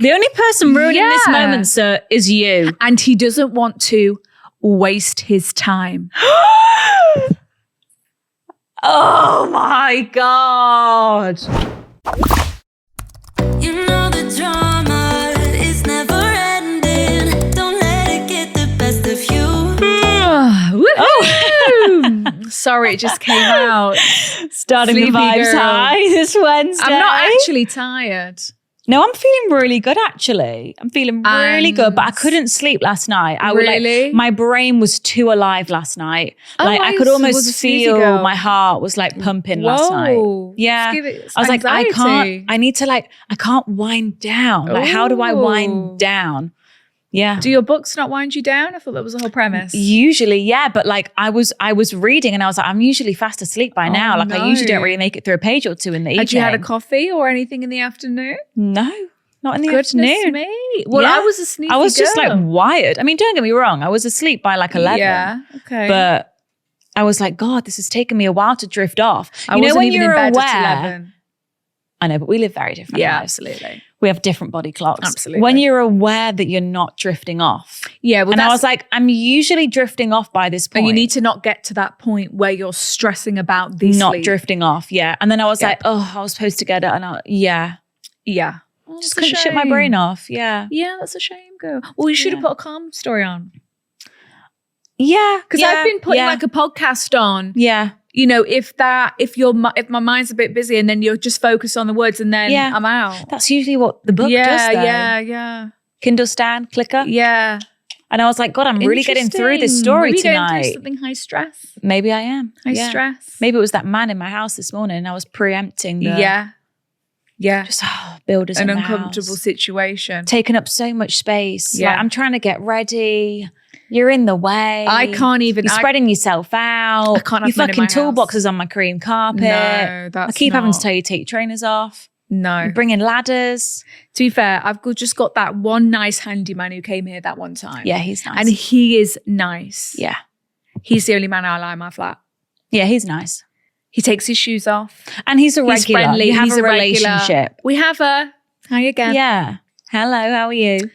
The only person ruining this moment, sir, is you. And he doesn't want to waste his time. Oh my God. You know the drama is never ending. Don't let it get the best of you. Sorry, it just came out. Starting Sleepy the vibes girl. high this Wednesday. I'm not actually tired. No, I'm feeling really good, actually. I'm feeling really good, but I couldn't sleep last night. Really? My brain was too alive last night. Oh, I could was almost a feel girl. my heart was pumping last night. Yeah. It's I was anxiety. I can't wind down. How do I wind down? Yeah. Do your books not wind you down? I thought that was the whole premise. Usually, yeah. But I was reading and I was like, I'm usually fast asleep by now. I usually don't really make it through a page or two in the evening. Had you had a coffee or anything in the afternoon? No, not in the Goodness afternoon. me. Well, Yeah. I was a sneaky I was just girl. wired. I mean, don't get me wrong. I was asleep by 11. Yeah, okay. But I was like, God, this has taken me a while to drift off. I wasn't even in bed at 11. I know, but we live very different Yeah, lives. absolutely. We have different body clocks. Absolutely. When you're aware that you're not drifting off. Yeah, well, and I was like, I'm usually drifting off by this point. and you need to not get to that point where you're stressing about the not sleep. drifting off, yeah. And then I was like, oh, I was supposed to get it. And Yeah. just couldn't shut my brain off. Yeah. Yeah, that's a shame, girl. Well, you should have put a calm story on. Yeah. Because I've been putting a podcast on. Yeah. You know, if my mind's a bit busy and then you're just focused on the words and then I'm out. That's usually what the book does, though. Yeah. Kindle stand, clicker. Yeah. And I was like, God, I'm really getting through this story Maybe tonight. Going through something high stress. Maybe I am. High stress. Maybe it was that man in my house this morning and I was preempting the just builders an in the uncomfortable house. situation. Taking up so much space. Yeah. I'm trying to get ready. You're in the way. I can't even. You're spreading yourself out. I can't have Your men in my fucking house. toolboxes on my cream carpet. No, that's I keep having to not- tell you to take your trainers off. No. You're bringing ladders. To be fair, just got that one nice handyman who came here that one time. Yeah, he's nice. And he is nice. Yeah. He's the only man I allow in my flat. Yeah, he's nice. He takes his shoes off. And he's a regular. He's friendly. You have He's a regular. relationship. We have a hi again. Yeah. Hello, how are you?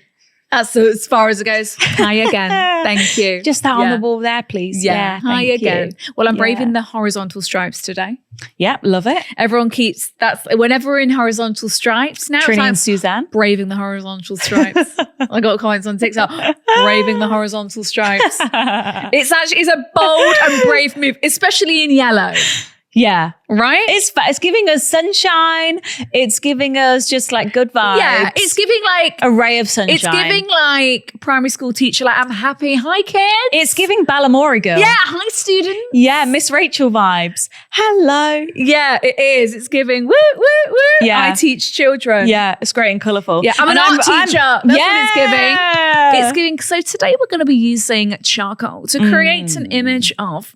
That's as far as it goes. Hi again. Thank you. Just that on the wall there, please. Yeah. Hi thank again. you. Well, I'm Yeah. braving the horizontal stripes today. Yep, love it. Everyone that's whenever we're in horizontal stripes now. Trini it's like and Suzanne. braving the horizontal stripes. I got comments on TikTok. Braving the horizontal stripes. It's a bold and brave move, especially in yellow. Yeah. Right? It's giving us sunshine. It's giving us just good vibes. Yeah, it's giving a ray of sunshine. it's giving primary school teacher I'm happy. Hi kids. It's giving Balamory girl. Yeah, hi students. Yeah, Miss Rachel vibes. Hello. Yeah, it is. It's giving woo woo woo. Yeah. I teach children. Yeah, it's great and colourful. Yeah, I'm an art teacher. That's what it's giving. Yeah. It's giving. So today we're going to be using charcoal to create an image of.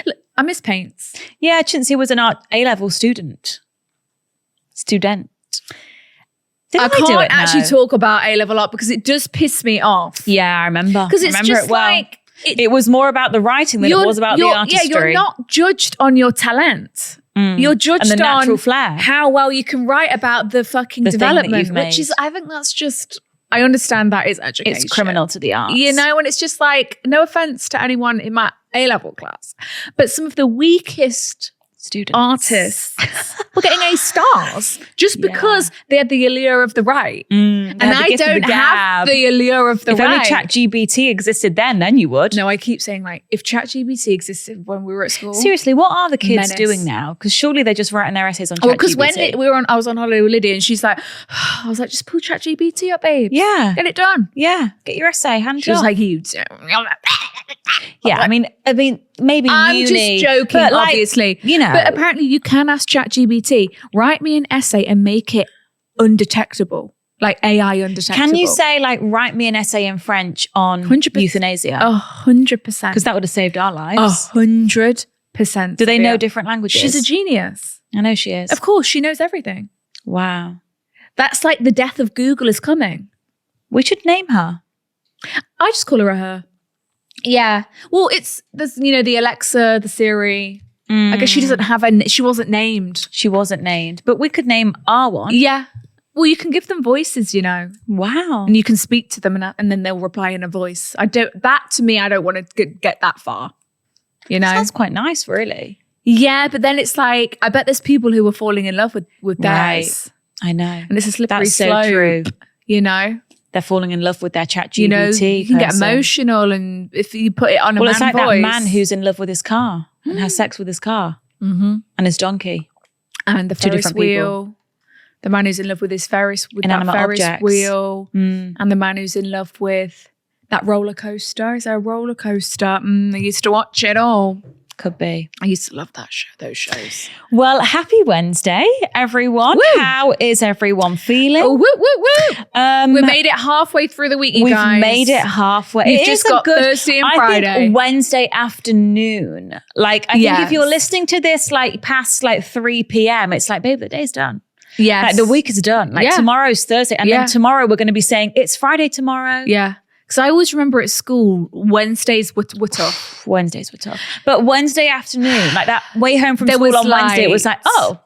Look, I miss paints. Yeah, Chintzy was an art A-level student. Didn't I do can't it now? actually talk about A-level art because it does piss me off. Yeah, I remember. Because it's remember just it well. It was more about the writing than it was about the artistry. Yeah, you're not judged on your talent. You're judged and the natural on flair. how well you can write about the fucking The thing that development, you've which made. is, I think that's just, I understand that is education. It's criminal to the arts. You know, and it's just no offense to anyone in my A-level class, but some of the weakest students, artists were getting A stars just because they had the allure of the right. And I don't have the allure of the if right. only ChatGPT existed then you would. No, I keep saying if ChatGPT existed when we were at school. Seriously, what are the kids Menace. doing now? Because surely they're just writing their essays on ChatGPT. Oh, because when I was on holiday with Lydia and she's like, I was like, just pull ChatGPT up, babe. Yeah. Get it done. Yeah. Get your essay, hand She was job. like, you. Yeah, I mean, maybe I'm uni. just joking, but obviously. You know. But apparently you can ask ChatGPT, write me an essay and make it undetectable. Like AI undetectable. Can you say write me an essay in French on 100%. euthanasia? 100%. Because that would have saved our lives. 100%. Do they know different languages? She's a genius. I know she is. Of course, she knows everything. Wow. That's like the death of Google is coming. We should name her. I just call her a her. Yeah. Well, there's the Alexa, the Siri. I guess she doesn't have she wasn't named. She wasn't named. But we could name our one. Yeah. Well, you can give them voices, you know, Wow. and you can speak to them, and then they'll reply in a voice. I don't want to get that far, you know. Sounds quite nice, really. Yeah, but then it's like, I bet there's people who are falling in love with Right. theirs. I know. And it's a slippery That's so slope, true. you know. They're falling in love with their chat GPT. You know, you can get person. emotional, and if you put it on a Well, man it's like voice. that man who's in love with his car and has sex with his car and his donkey. and the Two Ferris different wheel. people. The man who's in love with his Ferris Inanimate Ferris objects. wheel, and the man who's in love with that roller coaster. Is there a roller coaster? I used to watch it all. Could be. I used to love those shows. Well, happy Wednesday, everyone. Woo! How is everyone feeling? Oh, woo, woo, woo. We made it halfway through the week, you We've guys. made it halfway. You've It just is a got good, Thursday and I Friday. think Wednesday afternoon. Like, I think if Yes. you're listening to this like past like 3 p.m., it's like, babe, the day's done. Yes. Like the week is done. Like Yeah. tomorrow's Thursday. And Yeah. then tomorrow we're going to be saying it's Friday tomorrow. Yeah. Because I always remember at school, Wednesdays were tough. Wednesdays were tough. But Wednesday afternoon, like that way home from There school was on Wednesday, it was like, oh,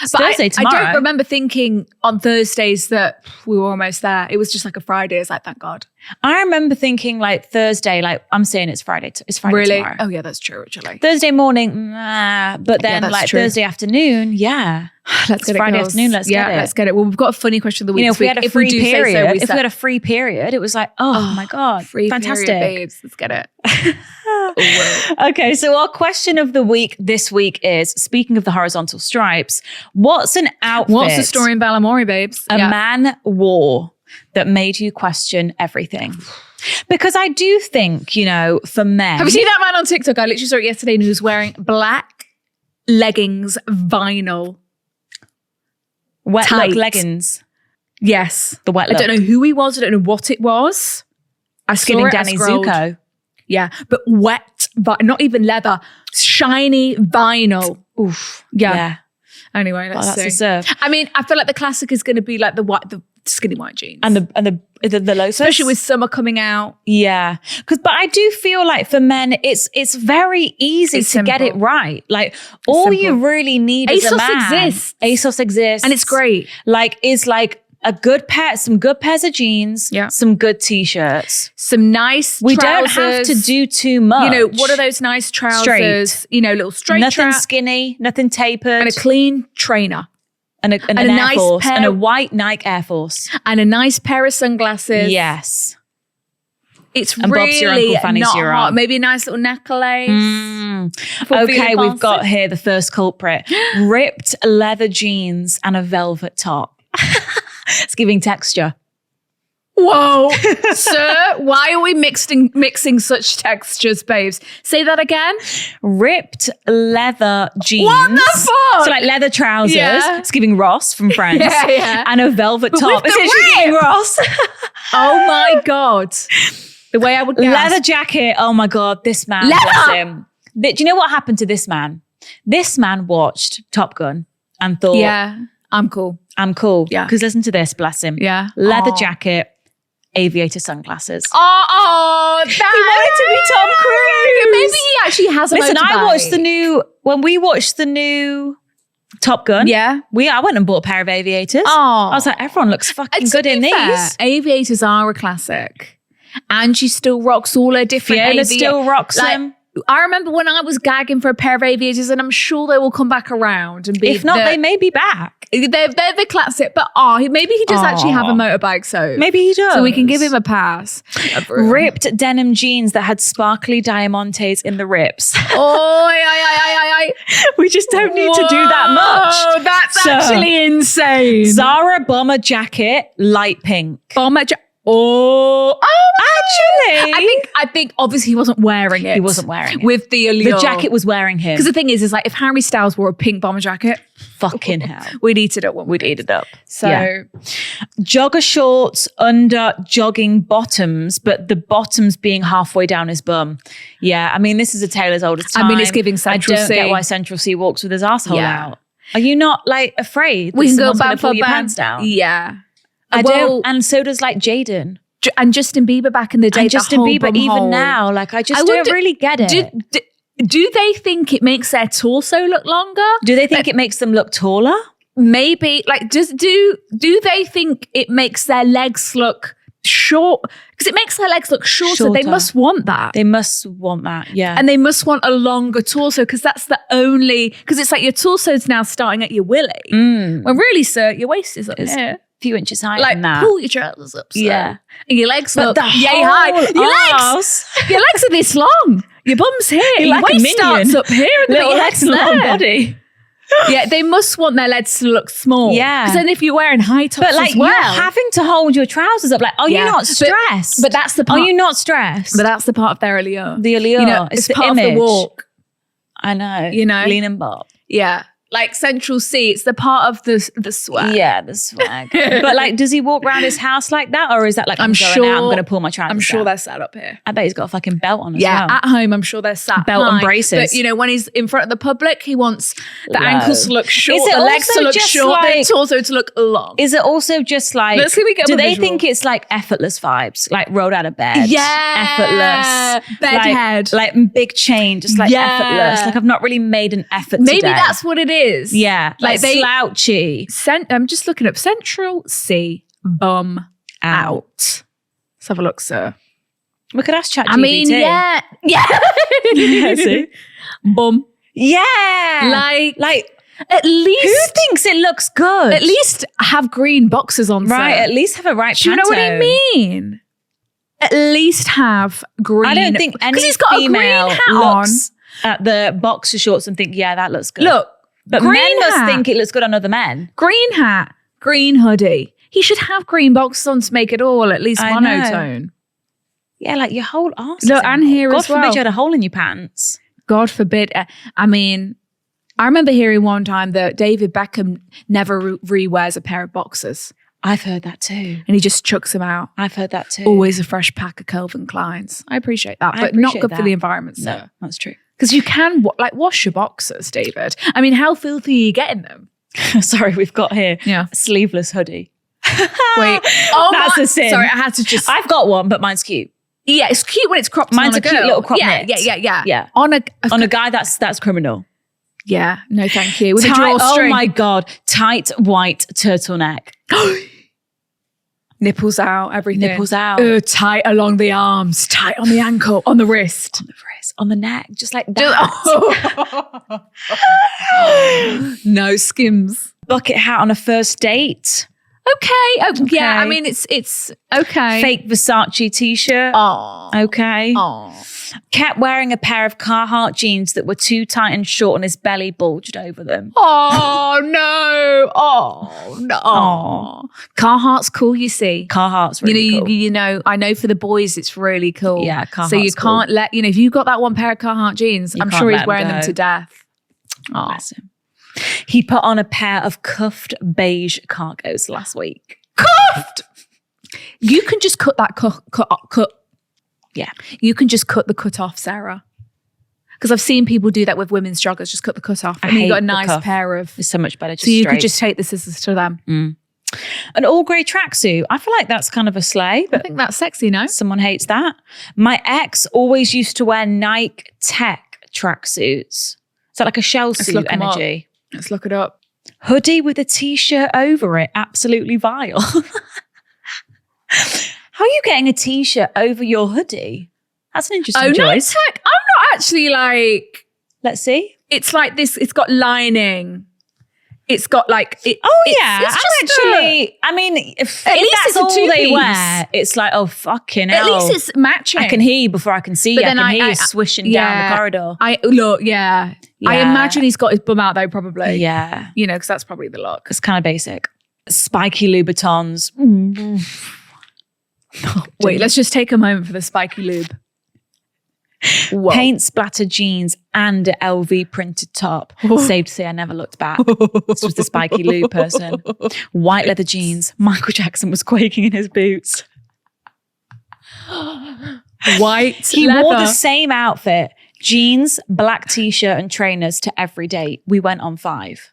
it's But Thursday tomorrow. I don't remember thinking on Thursdays that we were almost there. It was just like a Friday. It's like, thank God. I remember thinking like Thursday, like I'm saying it's Friday. It's Friday Really? tomorrow. Oh, yeah, that's true, actually. Thursday morning, nah. But then that's like true. Thursday afternoon, yeah. Let's get it, Friday girls. afternoon, let's get it. let's get it. Well, we've got a funny question of the week. You know, this if we week. had a free do say period, so, if we had a free period, it was like, oh my God, free fantastic. period, babes. Let's get it. Okay, so our question of the week this week is, speaking of the horizontal stripes, what's an outfit What's the story in Balamory, babes? a man wore that made you question everything? Because I do think, you know, for men... Have you seen that man on TikTok? I literally saw it yesterday and he was wearing black leggings, vinyl. wet tight. look leggings? Yes. The wet I look. don't know who he was. I don't know what it was. I saw Skinning it, I Danny scrolled. Zuko. Yeah, but wet, not even leather, shiny vinyl. Oof. Yeah. Yeah. Anyway, Oh, let's that's see. a serve. I mean, I feel like the classic is going to be like the skinny white jeans, And the loafers. especially with summer coming out. Yeah. But I do feel like for men, it's very easy It's to get it simple. right. Like all you simple. really need is a ASOS man. exists. ASOS exists. And it's great. Like is like some good pairs of jeans, Yeah. some good t-shirts. Some nice We trousers. don't have to do too much. You know, what are those nice trousers? Straight. You know, little straight Nothing trousers. skinny, nothing tapered. And a clean trainer. and an a Air nice Force. pair- And a white Nike Air Force. And a nice pair of sunglasses. Yes. It's And really Bob's your uncle, Fanny's not your hot. aunt. Maybe a nice little necklace. For Okay, feeling we've fancy. got here the first culprit. Ripped leather jeans and a velvet top. It's giving texture. Whoa, sir, why are we mixing such textures, babes? Say that again. Ripped leather jeans. What the fuck? So like leather trousers. Yeah. It's giving Ross from Friends. Yeah. And a velvet top. with It's the literally giving rip. Ross. Oh my God. The way I would gasp. Leather jacket. Oh my God, this man. Leather. Bless him. Do you know what happened to this man? This man watched Top Gun and thought, Yeah, I'm cool. I'm cool. Yeah. Because listen to this, bless him. Yeah. Leather Aw. jacket, aviator sunglasses. Oh, that. He wanted to be Tom Cruise. Maybe he actually has a Listen, I motorbike. watched when we watched the new Top Gun. Yeah. I went and bought a pair of aviators. Oh. I was like, everyone looks fucking To good in be fair, these. aviators are a classic. And she still rocks all her different Fiona still rocks like, them. I remember when I was gagging for a pair of aviators, and I'm sure they will come back around and be. If not, they may be back. They're the classic, but maybe he does actually have a motorbike, so Maybe he does. So we can give him a pass. Ripped denim jeans that had sparkly diamantes in the rips. Oh, We just don't need to do that much. Whoa, that's So- actually insane. Zara bomber jacket, light pink. Bomber Actually, I think obviously he wasn't wearing it. He wasn't wearing it. With the allure. The jacket was wearing him. Because the thing is like if Harry Styles wore a pink bomber jacket, Fucking hell. we'd eat it up. We'd eat it up. So Yeah. Jogger shorts under jogging bottoms, but the bottoms being halfway down his bum. Yeah, I mean, this is a tale as old as time. I mean, it's giving Central I don't C. get why Central C walks with his asshole Yeah. out. Are you not like afraid we that can go someone's gonna back pull for your back. pants down? Yeah. I Well, don't. And so does like Jaden. And Justin Bieber back in the day. And the Justin whole Bieber, bum even hole. now, like I just I don't wonder- really get it. Do they think it makes their torso look longer? Do they think it makes them look taller? maybe like do they think it makes their legs look short? Because it makes their legs look shorter. They must want that. They must want that, yeah. And they must want a longer torso because that's the only, because it's like your torso's now starting at your willy. When really, sir, your waist is up here. Few inches higher Like than that. pull your trousers up, sir. Yeah. And your legs But look the yay whole high. Your legs are this long. Your bum's here. You're Your like a waist minion. starts up here and Little your legs legs and little there. body. Yeah, they must want their legs to look small. Yeah. Because then if you're wearing high tops But like as well. you're having to hold your trousers up. Like, are you Yeah. not stressed? But that's the part. Are you not stressed? But that's the part of their allure. The allure. You know, It's the part image. of the walk. I know. You know? Lean and bop. Yeah. Like Central C, it's the part of the swag. Yeah, the swag. But like, does he walk around his house like that? Or is that like, I'm going to pull my trousers I'm sure down? they're sat up here. I bet he's got a fucking belt on as Yeah, well. at home, I'm sure they're sat Belt and high. braces. But you know, when he's in front of the public, he wants the Low. ankles to look short, Is it the legs to also look just short, like- the torso to look long. Is it also just like, Let's see if we get do a they visual. think it's like effortless vibes? Like rolled out of bed. Yeah. Effortless. Bedhead. Like big chain, just like Yeah. effortless. Like I've not really made an effort Maybe today. that's what it is. Yeah. Like they slouchy. I'm just looking up Central C bum out. Let's have a look, sir. We could ask ChatGPT. I mean, yeah. Yeah, see? Bum. Yeah. Like at who least thinks it looks good? at least have green boxes on, Right. sir. At least have a right Do you know what I mean? At least have green. I don't think any he's got female a green hat on. looks at the boxer shorts and think, yeah, that looks good. Look, but green men must hat. think it looks good on other men. Green hat, green hoodie. He should have green boxes on to make it all at least I know. monotone. Yeah, like your whole arse. Look, and here God as well. forbid you had a hole in your pants. God forbid. I mean, I remember hearing one time that David Beckham never re-wears a pair of boxers I've heard that too. and he just chucks them out. I've heard that too. Always a fresh pack of Calvin Kleins. I appreciate that, I but not appreciate good for that. the environment, No, sir. that's true. Because you can wash your boxers, David. I mean, how filthy are you getting them? Sorry, we've got here Yeah. a sleeveless hoodie. Wait, oh That's my, a sin. Sorry, I had to just. I've got one, but mine's cute. Yeah, it's cute when it's cropped. Mine's on a cute girl. little crop yeah, knit. Yeah. Yeah. On a On a guy, that's criminal. yeah. No, thank you. With Tight, a oh drawstring. my God. Tight white turtleneck. Nipples out, everything. Nipples out. Tight along the arms, tight on the ankle, on the wrist. On the wrist, on the neck, just like that. No skims. Bucket hat on a first date. Okay. Oh, yeah. Okay. I mean, it's okay. Fake Versace t-shirt. Oh. Okay. Oh. Kept wearing a pair of Carhartt jeans that were too tight and short and his belly bulged over them. Oh no! Oh no! Aw. Carhartt's cool, you see. Carhartt's really you know, cool. you know. I know for the boys, it's really cool. Yeah, So you Carhartt's cool. can't let if you got that one pair of Carhartt jeans, You I'm can't sure let he's them wearing them go. to death. Oh, Bless him. He put on a pair of cuffed beige cargos last week. cuffed. You can just cut that cut. Yeah. You can just cut the cut off, Sarah. Because I've seen people do that with women's joggers, just cut the cut off. I And you hate got a the nice cuff. pair of. It's so much better. Just So you straight. could just take the scissors to them. An all grey tracksuit. I feel like that's kind of a sleigh, I but think that's sexy, no? someone hates that. My ex always used to wear Nike Tech tracksuits. Is that like a shell Let's suit look 'em up. energy? Let's look it up. Hoodie with a t-shirt over it. Absolutely vile. How are you getting a t-shirt over your hoodie? That's an interesting choice. Tech. I'm not actually like. Let's see. It's like this. It's got lining. It's got like. Yeah, it's I'm just actually. I mean, if At least that's it's a all they two-piece. wear, it's like, oh fucking At hell. least it's matching. I can hear you before I can see But you. I then can hear I- you swishing down yeah. the corridor. I look. Yeah. I Yeah. imagine he's got his bum out though. Probably. Yeah, You know, because that's probably the look. it's kind of basic. Spiky Louboutins. Wait, let's just take a moment for the spiky lube. Whoa. Paint splatter jeans and a LV printed top. Safe to say I never looked back. This was the Spiky Lou person. White leather jeans. Michael Jackson was quaking in his boots. White He leather. wore the same outfit. Jeans, black t-shirt and trainers to every date. We went on 5.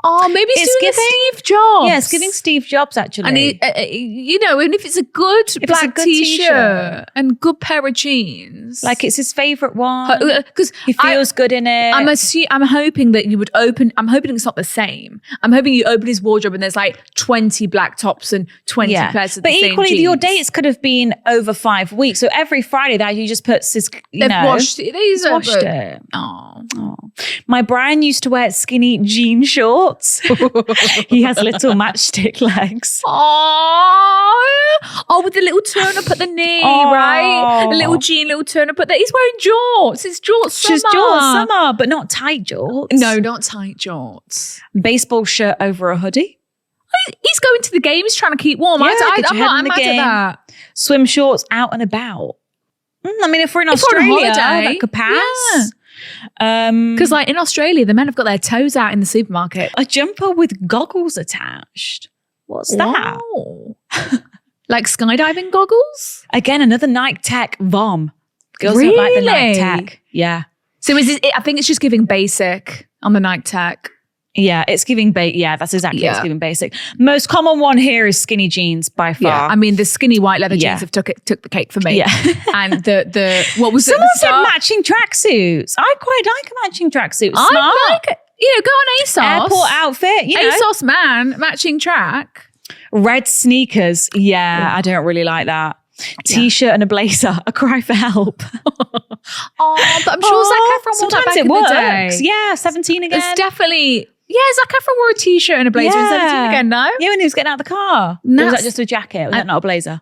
Oh, maybe it's doing giving Steve Jobs. Yeah, it's giving Steve Jobs actually. And and if it's a good black t-shirt and good pair of jeans, like it's his favorite one because he feels good in it. I'm hoping that you would open. I'm hoping it's not the same. I'm hoping you open his wardrobe and there's like 20 black tops and 20 pairs of the same jeans. But equally, your dates could have been over 5 weeks. So every Friday that he just puts his, They've washed it. He's washed it. Oh. My Brian used to wear skinny jean shorts. He has little matchstick legs. Oh, with the little turn up at the knee, right? The little jean, little turn up at the. He's wearing jorts. It's jorts summer. Just jorts summer, but not tight jorts. No, not tight jorts. Baseball shirt over a hoodie. He's going to the games trying to keep warm. Yeah, I'm not mad at that. Swim shorts out and about. I mean, if we're in Australia, that could pass. Yeah. Because like in Australia, the men have got their toes out in the supermarket. A jumper with goggles attached. What's that? Like skydiving goggles? Again, another Nike Tech vom. Girls really? don't like the Nike Tech. Yeah. So I think it's just giving basic on the Nike Tech. Yeah, it's giving that's exactly it's giving basic. Most common one here is skinny jeans by far. Yeah, I mean the skinny white leather jeans have took the cake for me. Yeah. And the what was Someone said matching tracksuits. I quite like a matching tracksuit. Smart. I like it. Go on ASOS. Airport outfit, ASOS man, matching track. Red sneakers. Yeah, I don't really like that. T-shirt and a blazer, a cry for help. But I'm sure Zac Efron wore that back in the day. Yeah, 17 again. It's definitely... Yeah, Zac Efron wore a t-shirt and a blazer in 17 again, no? Yeah, when he was getting out of the car. Or was that just a jacket? Was that not a blazer?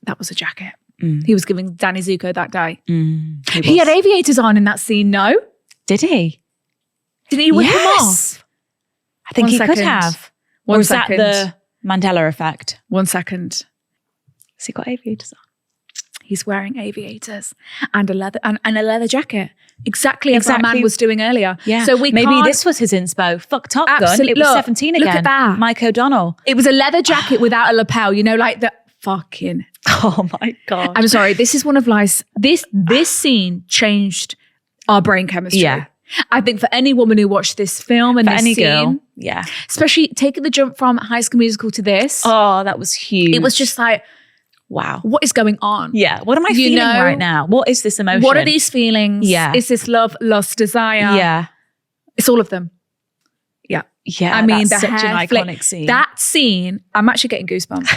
That was a jacket. He was giving Danny Zuko that day. He had aviators on in that scene, no? Did he? Didn't he whip them off? I think he could have. Or was that the Mandela Effect? 1 second. Has he got aviators on? He's wearing aviators and a leather jacket. Exactly as our man was doing earlier. Yeah. So maybe this was his inspo. Fuck Top Gun. It was 17 again. Look at that. Mike O'Donnell. It was a leather jacket without a lapel, like the fucking. Oh my God. I'm sorry. This is one of life's, this scene changed our brain chemistry. Yeah. I think for any woman who watched this film and for this any scene, girl, yeah. Especially taking the jump from High School Musical to this. Oh, that was huge. It was just like, wow. What is going on? Yeah. What am I feeling right now? What is this emotion? What are these feelings? Yeah. Is this love, lust, desire? Yeah. It's all of them. Yeah. Yeah. I mean, that's such an iconic scene. That scene, I'm actually getting goosebumps.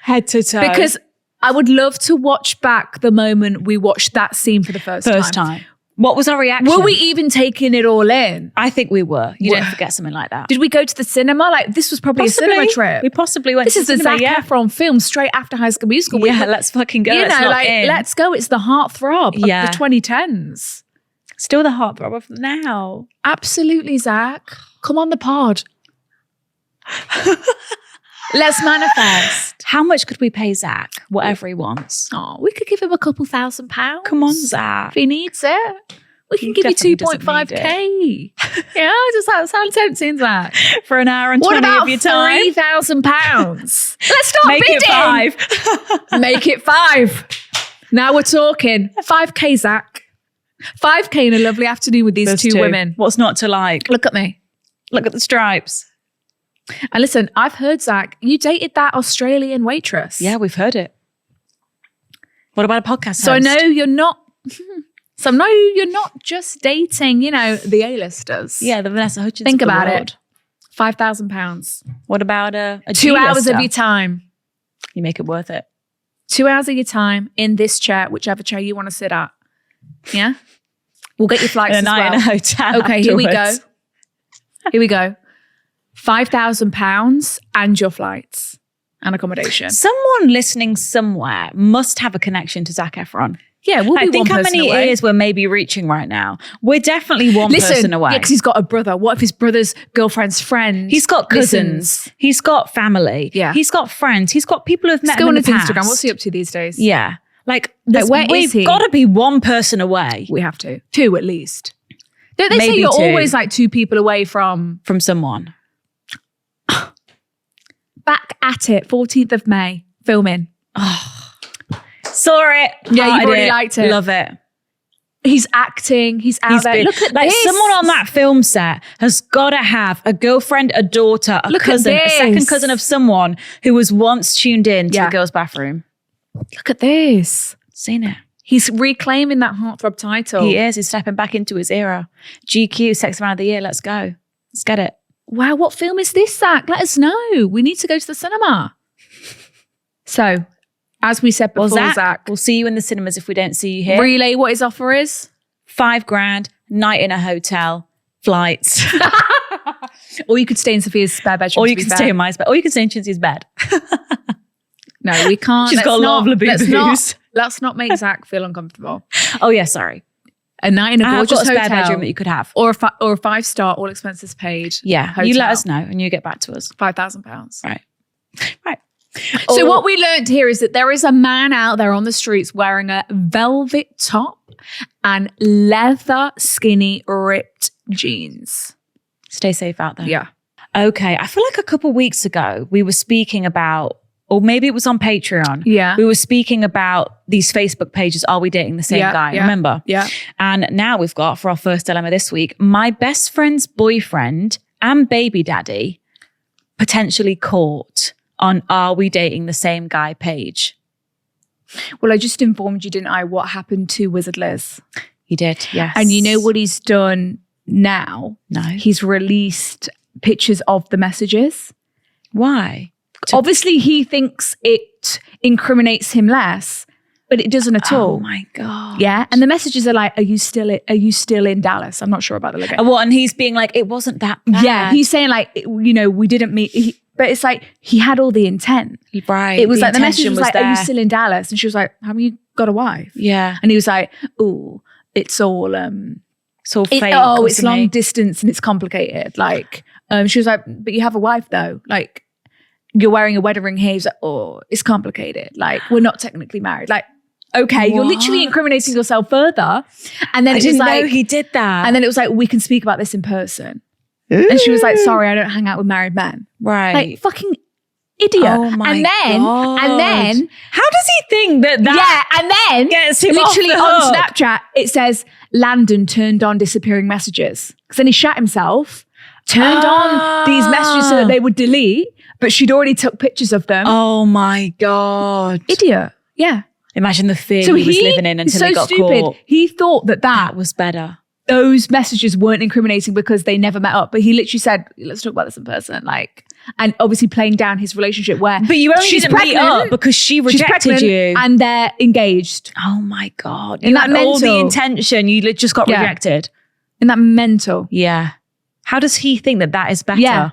Head to toe. Because I would love to watch back the moment we watched that scene for the first time. What was our reaction? Were we even taking it all in? I think we were. You don't forget something like that. Did we go to the cinema? Like, this was probably a cinema trip. We possibly went to the cinema. This is the Zac Efron film straight after High School Musical. Yeah, let's fucking go. Let's go. It's the heartthrob of the 2010s. Still the heartthrob of now. Absolutely, Zac. Come on the pod. Let's manifest. How much could we pay Zac? Whatever he wants. Oh, we could give him a couple £1,000. Come on, Zac. If he needs it. We can give you 2.5k. Yeah, does that sound tempting, Zac? For an hour and 20 of your time. What about £3,000? Let's start Make bidding. it 5. Make it 5. Now we're talking. 5k, Zac. 5k in a lovely afternoon with these two women. What's not to like? Look at me. Look at the stripes. And listen, I've heard, Zac, you dated that Australian waitress. Yeah, we've heard it. What about a podcast host? So I know you're not... So no, you're not just dating, the A-listers. Yeah, the Vanessa Hudgens. Think about it. £5,000. What about a 2 hours of your time? You make it worth it. 2 hours of your time in this chair, whichever chair you want to sit at. Yeah? We'll get your flights and a night in a hotel. Okay, here we go. Here we go. £5,000 and your flights and accommodation. Someone listening somewhere must have a connection to Zac Efron. Yeah, we'll be one person away. Think how many ears we're maybe reaching right now. We're definitely one person away. Yeah, because he's got a brother. What if his brother's girlfriend's friend? He's got cousins. He's got family. Yeah. He's got friends. He's got people who've met him in the past. Instagram. What's he up to these days? Yeah. Like where is he? We've got to be one person away. We have to. 2 at least. Don't they say you're always like 2 people away from someone? Back at it, 14th of May, filming. Oh. Saw it. Yeah, you've already liked it. Love it. He's acting. He's out there. Look at like this. someone on that film set has got to have a girlfriend, a daughter, a Look at cousin, a second this. cousin of someone who was once tuned in to the girls' bathroom. Look at this. Seen it. He's reclaiming that Heartthub title. He is. He's stepping back into his era. GQ, Sex Man of the Year. Let's go. Let's get it. Wow, what film is this, Zach? Let us know. We need to go to the cinema. So, as we said before, Zach, we'll see you in the cinemas if we don't see you here. relay what his offer is. $5,000, night in a hotel, flights. Or you could stay in Sophia's spare bedroom. Or you can stay in my bed. Or you can stay in Chinsy's bed. No, we can't. She's got a lot of laboos. Let's not make Zach feel uncomfortable. Oh, yeah, sorry. A night in a gorgeous got a spare hotel bedroom that you could have. or a 5-star, all expenses paid. Yeah, hotel. you let us know and you get back to us. £5,000. Right. So what we learned here is that there is a man out there on the streets wearing a velvet top and leather skinny ripped jeans. Stay safe out there. Yeah. Okay, I feel like a couple weeks ago we were speaking about, or maybe it was on Patreon. Yeah. We were speaking about these Facebook pages, Are We Dating the Same Guy? Yeah. Remember? Yeah. And now we've got, for our first dilemma this week, my best friend's boyfriend and baby daddy potentially caught on Are We Dating the Same Guy page. Well, I just informed you, didn't I, what happened to Wizard Liz? He did, yes. And you know what he's done now? No. He's released pictures of the messages. Why? Obviously, he thinks it incriminates him less, but it doesn't at all. Oh my God. Yeah. And the messages are like, are you still in Dallas? I'm not sure about the logo. And he's being like, it wasn't that bad. Yeah. He's saying like, we didn't meet. But it's like, he had all the intent. Right. It was like, the message intention was like, there. are you still in Dallas? And she was like, haven't you got a wife? Yeah. And he was like, oh, it's all, It's all fake. it's long distance and it's complicated. Like, she was like, but you have a wife though. Like, you're wearing a wedding ring here. He's like, oh, it's complicated. Like, we're not technically married. Like, okay, you're literally incriminating yourself further. And then I it was didn't like, know he did that. and then it was like, we can speak about this in person. And she was like, sorry, I don't hang out with married men. Right. Like, fucking idiot. Oh my God. And then, how does he think that? yeah, and then gets him literally off on the hook? Snapchat, it says Landon turned on disappearing messages. Because then he shat himself, turned on these messages so that they would delete, but she'd already took pictures of them. Oh my God. Idiot. Yeah. Imagine the fear he was living in until he got caught. He thought that That was better. those messages weren't incriminating because they never met up. But he literally said, let's talk about this in person. Like, and obviously playing down his relationship where But you only she's didn't meet pregnant, up because she she's rejected pregnant, you. and they're engaged. Oh my God. Isn't You that had all the mental? intention. You just got Yeah. rejected. Isn't that mental? Yeah. How does he think that that is better? Yeah.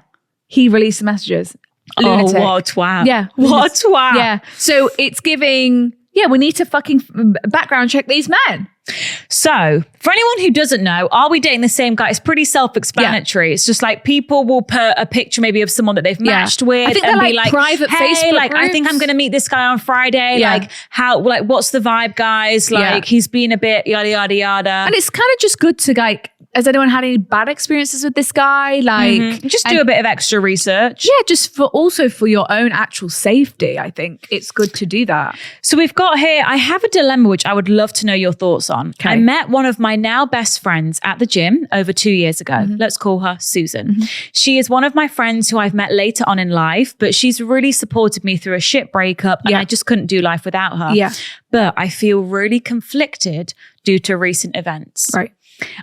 He released the messages. Oh, Lunatic. what a twat. Yeah. What a twat. Yeah. So it's giving, we need to fucking background check these men. So, for anyone who doesn't know, Are We Dating the Same Guy? It's pretty self-explanatory. It's just like people will put a picture maybe of someone that they've matched with I think and they're be like like, private hey, Facebook like, I think I'm groups. going to meet this guy on Friday. Yeah. Like, what's the vibe, guys? Like, he's been a bit yada, yada, yada. And it's kind of just good to like, has anyone had any bad experiences with this guy? Like, Just do a bit of extra research. yeah, just for your own actual safety. I think it's good to do that. So we've got here, I have a dilemma which I would love to know your thoughts on. Okay. I met one of my now best friends at the gym over 2 years ago. Let's call her Susan. She is one of my friends who I've met later on in life, but she's really supported me through a shit breakup and I just couldn't do life without her. Yeah. But I feel really conflicted due to recent events. Right.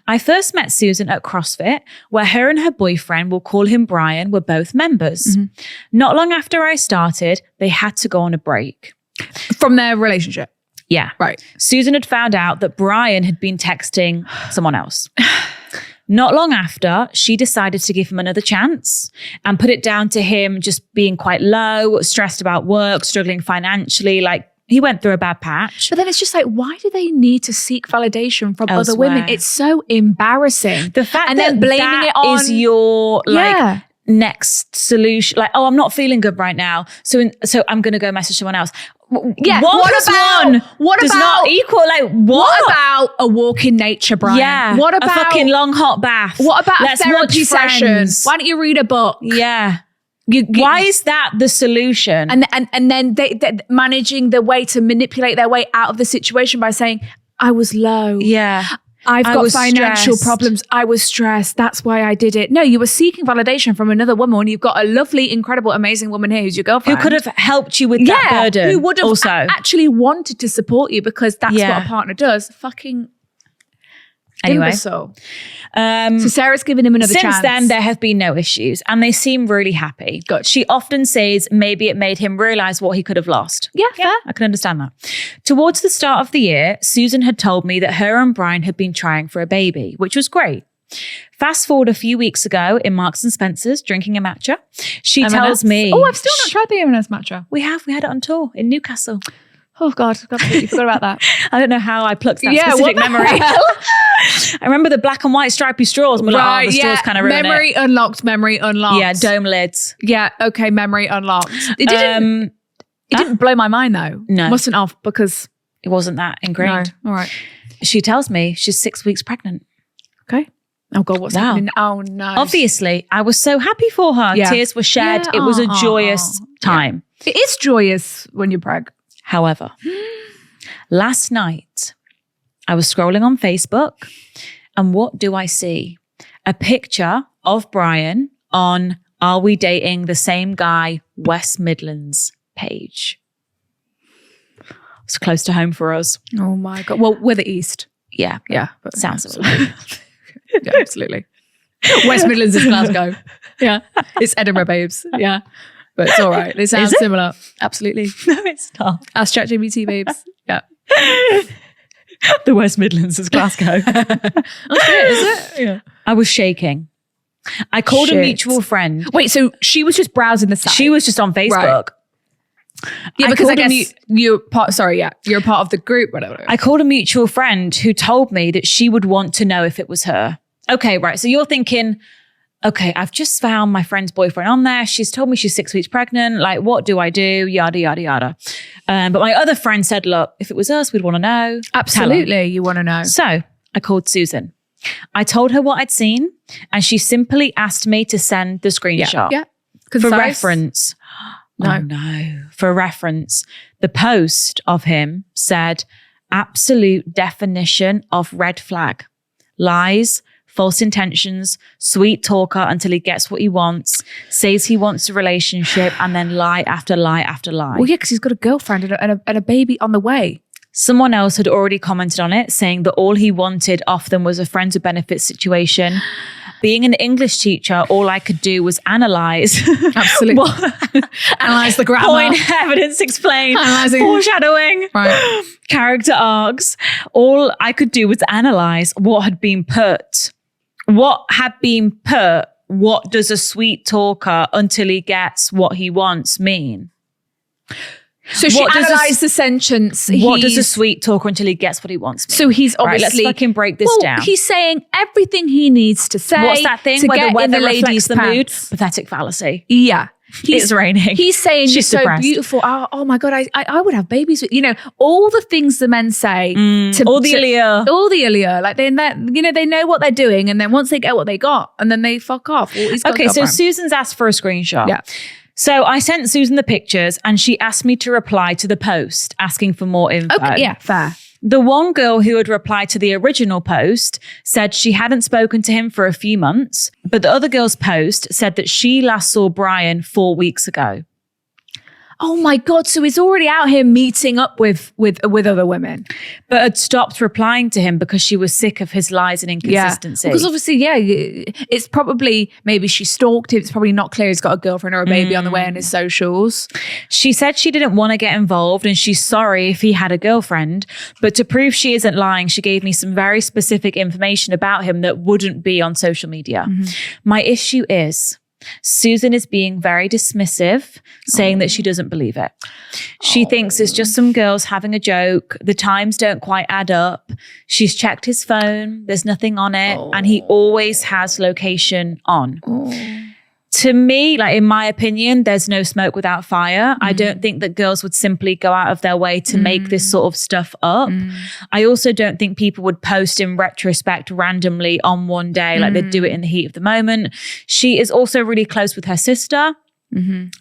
I first met Susan at CrossFit, where her and her boyfriend, we'll call him Brian, were both members. Not long after I started, they had to go on a break. From their relationship. Yeah. Right. Susan had found out that Brian had been texting someone else. Not long after, she decided to give him another chance and put it down to him just being quite low, stressed about work, struggling financially, like he went through a bad patch. But then it's just like, why do they need to seek validation from other women? Elsewhere. It's so embarrassing. The fact and that then blaming that it on is your Yeah. next solution, like, oh, I'm not feeling good right now, so I'm going to go message someone else. Yeah. One What plus about- one what does about- not equal like What about a walk in nature, Brian? Yeah. What about a fucking long hot bath? What about Let's a therapy watch session? Friends. Why don't you read a book? Yeah. You- Why is that the solution? And then they managing the way to manipulate their way out of the situation by saying, I was low. Yeah. I've I got was financial stressed. problems. I was stressed. That's why I did it. No, you were seeking validation from another woman. You've got a lovely, incredible, amazing woman here who's your girlfriend. Who could have helped you with that burden. Who would have also. actually wanted to support you because that's Yeah. what a partner does. Fucking Anyway. imbecile. So Sarah's giving him another Since chance. then, there have been no issues and they seem really happy. Good. She often says maybe it made him realize what he could have lost. Yeah, fair. I can understand that. Towards the start of the year, Susan had told me that her and Brian had been trying for a baby, which was great. Fast forward a few weeks ago in Marks and Spencer's drinking a matcha. She tells me... Oh, I've still not tried the M&S matcha. We had it on tour in Newcastle. Oh, God. I completely forgot about that. I don't know how I plucked that Yeah, specific what the memory. hell? I remember the black and white stripy straws. And we're like, the straws kind of ruin memory it. unlocked, memory unlocked. Yeah, dome lids. Yeah, okay, memory unlocked. It didn't blow my mind though. No. Mustn't have because... It wasn't that ingrained. No. All right. She tells me she's 6 weeks pregnant. Okay. Oh God, what's Wow. happening? Oh no. Obviously, I was so happy for her. Yeah. Tears were shed. Yeah. It was a Aw. joyous time. It is joyous when you're preg. However, last night, I was scrolling on Facebook and what do I see? A picture of Brian on Are We Dating the Same Guy West Midlands page. It's close to home for us. Oh my God. Well, we're the East. Yeah. Yeah. But Sounds absolutely. Yeah, absolutely. West Midlands is Glasgow. Yeah. It's Edinburgh, babes. Yeah. But it's all right. They sound Is it? similar. Absolutely. No, it's not. Ask ChatGPT, babes. Yeah. The West Midlands is Glasgow. Is it? Yeah. I was shaking. I called a Shit. mutual friend. Wait, so she was just browsing the site? She was just on Facebook. Right. Yeah, I because I called a guess you're part, you're a part of the group, whatever. I called a mutual friend who told me that she would want to know if it was her. Okay, right. So you're thinking, okay, I've just found my friend's boyfriend on there. She's told me she's 6 weeks pregnant. Like, what do I do? Yada, yada, yada. But my other friend said, look, if it was us, we'd want to know. Tell her. Absolutely, you want to know. So I called Susan. I told her what I'd seen and she simply asked me to send the screenshot. Yeah. For Concise. reference. No. Oh no. For reference, the post of him said, absolute definition of red flag. Lies, false intentions, sweet talker until he gets what he wants, says he wants a relationship, and then lie after lie after lie. Well, yeah, because he's got a girlfriend and a baby on the way. Someone else had already commented on it, saying that all he wanted off them was a friends with benefits situation. Being an English teacher, all I could do was analyse. Absolutely. Analyse the grammar. Point, evidence, explain, Analysing. foreshadowing, Right. character arcs. All I could do was analyse what had been put. What had been put, what does a sweet talker until he gets what he wants mean? So she What does analysed the sentence. What does a He's- sweet talker until he gets what he wants mean? So he's Right, obviously... let's fucking break this down. He's saying everything he needs to say. What's that thing to where get the weather in the reflects lady's the mood? pants? Pathetic fallacy. Yeah. It's raining. He's saying She's you're so depressed. beautiful. Oh my God, I would have babies with, all the things the men say. all the allure. All the allure. Like they know what they're doing. And then once they get what they got and then they fuck off. Well, he's got a Okay, so girlfriend. Susan's asked for a screenshot. Yeah. So I sent Susan the pictures and she asked me to reply to the post asking for more info. Okay, yeah, fair. The one girl who had replied to the original post said she hadn't spoken to him for a few months, but the other girl's post said that she last saw Brian 4 weeks ago. Oh my God. So he's already out here meeting up with other women. But had stopped replying to him because she was sick of his lies and inconsistency. Because obviously, it's probably, maybe she stalked him. It's probably not clear he's got a girlfriend or a baby on the way on his socials. She said she didn't want to get involved and she's sorry if he had a girlfriend. But to prove she isn't lying, she gave me some very specific information about him that wouldn't be on social media. My issue is Susan is being very dismissive, saying that she doesn't believe it. She thinks it's just some girls having a joke. The times don't quite add up. She's checked his phone. There's nothing on it. And he always has location on. To me, like in my opinion, there's no smoke without fire. I don't think that girls would simply go out of their way to make this sort of stuff up. I also don't think people would post in retrospect randomly on one day, like they'd do it in the heat of the moment. She is also really close with her sister.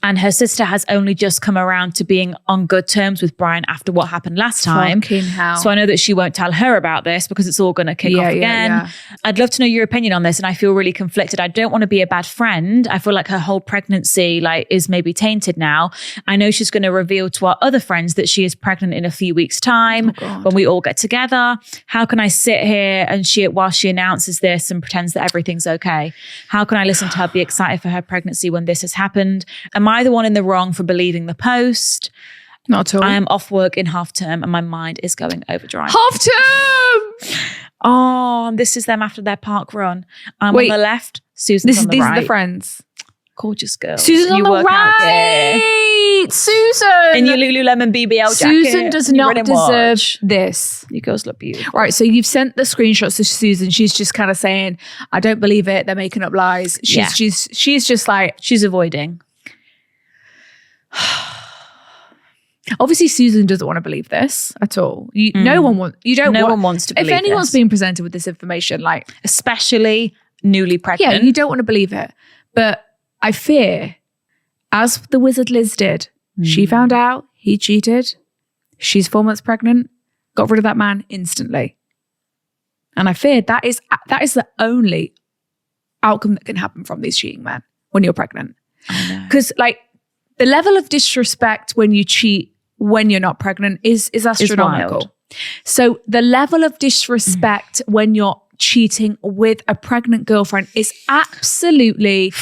And her sister has only just come around to being on good terms with Brian after what happened last time. Fucking hell. So I know that she won't tell her about this because it's all going to kick off again. Yeah. I'd love to know your opinion on this, and I feel really conflicted. I don't want to be a bad friend. I feel like her whole pregnancy is maybe tainted now. I know she's going to reveal to our other friends that she is pregnant in a few weeks' time when we all get together. How can I sit here and while she announces this and pretends that everything's okay? How can I listen to her be excited for her pregnancy when this has happened? Am I the one in the wrong for believing the post? Not at all. I am off work in half term and my mind is going overdrive. Half term! Oh, this is them after their park run. I'm on the left, Susan's on the these right. are the friends. Gorgeous girl. Susan's on the work out there. right. Susan. In your Lululemon BBL jacket. Susan does and your not running deserve watch. this. You girls look beautiful. Right, so you've sent the screenshots to Susan. She's just kind of saying, I don't believe it. They're making up lies. She's just like... She's avoiding. Obviously, Susan doesn't want to believe this at all. No one wants to believe If anyone's this. being presented with this information, especially newly pregnant. yeah, you don't want to believe it. But I fear, as the wizard Liz did, she found out he cheated. She's 4 months pregnant. Got rid of that man instantly. And I fear that is the only outcome that can happen from these cheating men when you're pregnant. Because the level of disrespect when you cheat when you're not pregnant is astronomical. wild. So the level of disrespect when you're cheating with a pregnant girlfriend is absolutely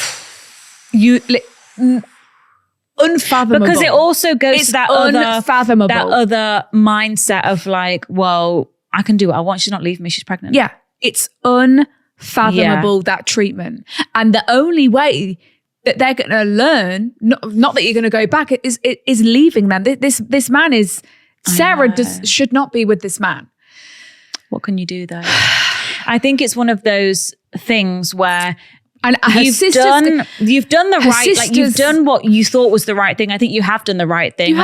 unfathomable. Because it also goes to that unfathomable. other mindset of well, I can do what I want. She's not leaving me. She's pregnant. Yeah, it's unfathomable, that treatment. And the only way that they're going to learn, not that you're going to go back, is leaving them. This man is, Sarah should not be with this man. What can you do though? I think it's one of those things where you've done the right, you've done what you thought was the right thing. I think you have done the right thing.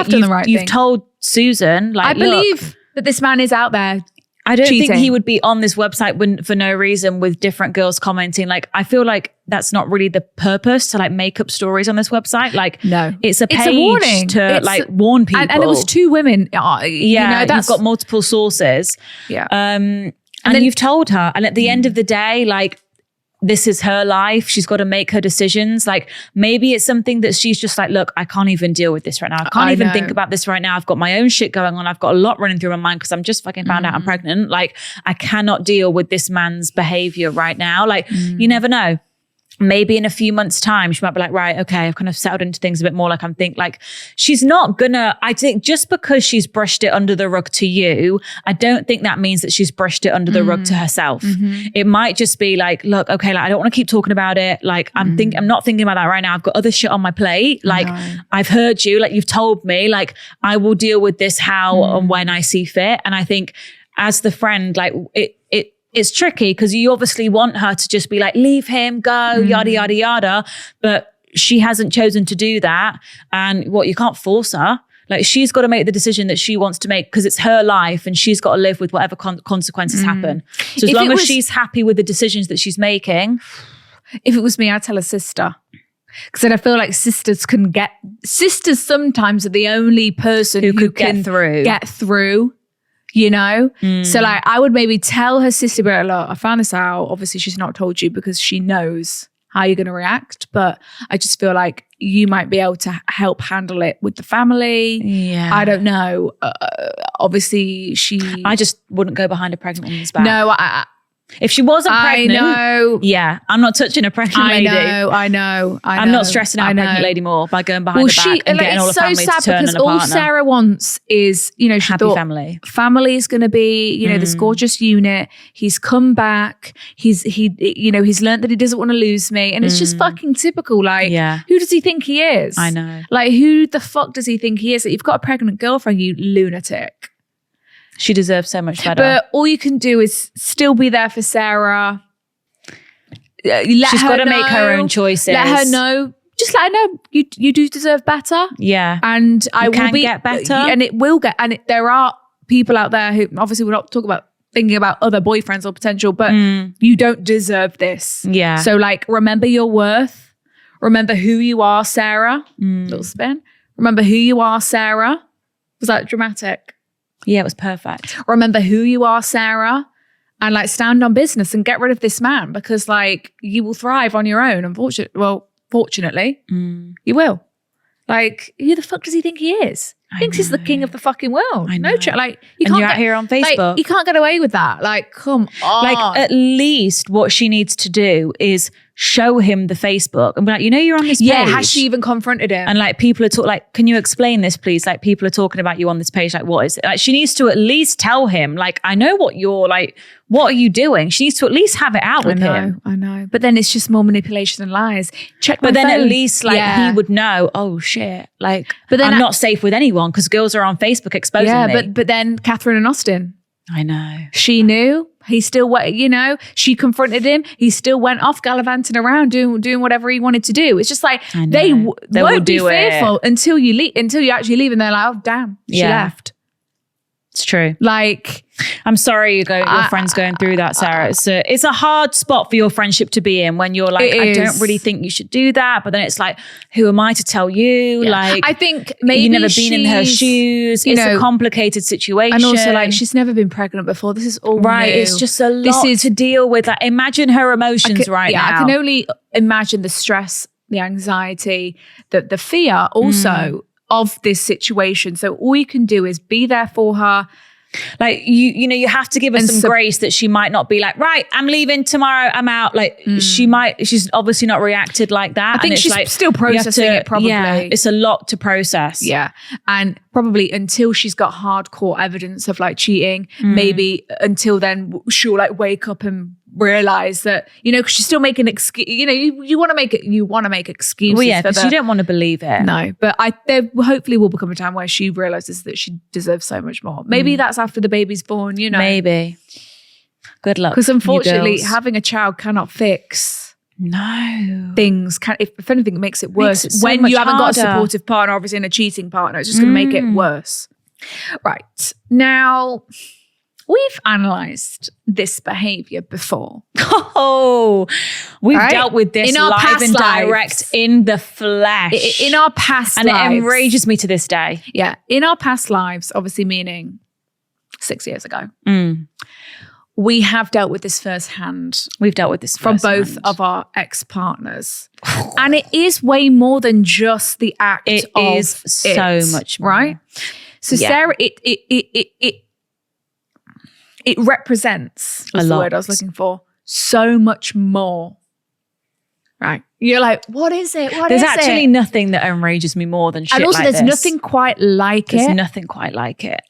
You've told Susan, I believe that this man is out there. I don't cheating. think he would be on this website for no reason with different girls commenting. I feel like that's not really the purpose to make up stories on this website. No, it's a page warning to warn people. And it was 2 women. You've got multiple sources. Yeah. And then you've told her. And at the end of the day, this is her life. She's got to make her decisions. Maybe it's something that she's just look, I can't even deal with this right now. I can't even think about this right now. I've got my own shit going on. I've got a lot running through my mind because I'm just fucking found out I'm pregnant. I cannot deal with this man's behavior right now. You never know. Maybe in a few months' time, she might be right, okay, I've kind of settled into things a bit more. She's not gonna, I think just because she's brushed it under the rug to you, I don't think that means that she's brushed it under the rug to herself. It might just be look, okay, I don't want to keep talking about it. I'm not thinking about that right now. I've got other shit on my plate. I've heard you, you've told me, I will deal with this how and when I see fit. And I think as the friend, it's tricky because you obviously want her to just be leave him, go, yada, yada, yada. But she hasn't chosen to do that. And you can't force her. She's got to make the decision that she wants to make because it's her life and she's got to live with whatever consequences happen. So as long as she's happy with the decisions that she's making. If it was me, I'd tell her sister. Because then I feel like sisters sometimes are the only person who can get through. So I would maybe tell her sister, but look, I found this out. Obviously, she's not told you because she knows how you're going to react. But I just feel like you might be able to help handle it with the family. Yeah. I don't know. Obviously, I just wouldn't go behind a pregnant woman's back. No, if she wasn't pregnant, I know. Yeah, I'm not touching a pregnant lady. I know. I'm not stressing out a pregnant lady more by going behind her back and getting all the family to turn on a partner. All Sarah wants is, she happy thought family. Family is going to be, this gorgeous unit. He's come back. He's learned that he doesn't want to lose me, and it's just fucking typical. Who does he think he is? I know. Who the fuck does he think he is? You've got a pregnant girlfriend, you lunatic. She deserves so much better. But all you can do is still be there for Sarah. She's got to make her own choices. Let her know. Just let her know you do deserve better. Yeah. And I will get better. And it will get. And there are people out there who, obviously we're not talking about thinking about other boyfriends or potential, but you don't deserve this. Yeah. So remember your worth. Remember who you are, Sarah. Little spin. Remember who you are, Sarah. Was that dramatic? Yeah, it was perfect. Remember who you are, Sarah. And like stand on business and get rid of this man because like you will thrive on your own. Fortunately, you will. Like, who the fuck does he think he is? He thinks he's the king of the fucking world. I know. Like, And you're out here on Facebook. Like, you can't get away with that. Like, come on. Like, at least what she needs to do is show him the Facebook and be like, you're on this page. Yeah, has she even confronted him? And like, people are talking, like, can you explain this, please? Like, people are talking about you on this page. Like, what is it? Like, she needs to at least tell him, like, I know what you're like, what are you doing? She needs to at least have it out with him. I know. But then it's just more manipulation and lies. But then at least like he would know, oh shit, like, but then I'm not safe with anyone because girls are on Facebook exposing me. Yeah, but then Catherine and Austin. I know. She knew. He still went, she confronted him. He still went off gallivanting around doing whatever he wanted to do. It's just like they won't be fearful until you leave, until you actually leave and they're like, oh damn, she left. It's true. Like, I'm sorry your friend's going through that, Sarah. It's a hard spot for your friendship to be in when you're like, I don't really think you should do that. But then it's like, who am I to tell you? Yeah. Like, I think maybe you've never been in her shoes. It's a complicated situation. And also like, she's never been pregnant before. This is all right. new. It's just a lot to deal with. Like, imagine her emotions now. I can only imagine the stress, the anxiety, the fear also of this situation. So all you can do is be there for her. Like you have to give her some grace that she might not be like, right, I'm leaving tomorrow, I'm out. Like she's obviously not reacted like that. I think she's like, still processing it probably. Yeah, it's a lot to process. Yeah. And probably until she's got hardcore evidence of like cheating, maybe until then she'll like wake up and realize that, because she's still making excuse. You want to make excuses. Well, yeah, because you don't want to believe it. No, but there hopefully will become a time where she realizes that she deserves so much more. Maybe that's after the baby's born. Maybe. Good luck. Because unfortunately, having a child cannot fix things. If anything, it makes it worse. Makes it so when you haven't got a supportive partner, obviously, and a cheating partner, it's just going to make it worse. Right now. We've analysed this behaviour before. Oh, we've dealt with this in our live and direct in the flesh. In our past lives. And it enrages me to this day. Yeah. In our past lives, obviously meaning 6 years ago, we have dealt with this firsthand. We've dealt with this from both of our ex-partners. And it is way more than just the act It is so much more. Right? So Sarah, it represents, what's the word I was looking for, so much more. Right. You're like, what is it? There's actually nothing that enrages me more than shit like this. And also there's nothing quite like it. There's nothing quite like it.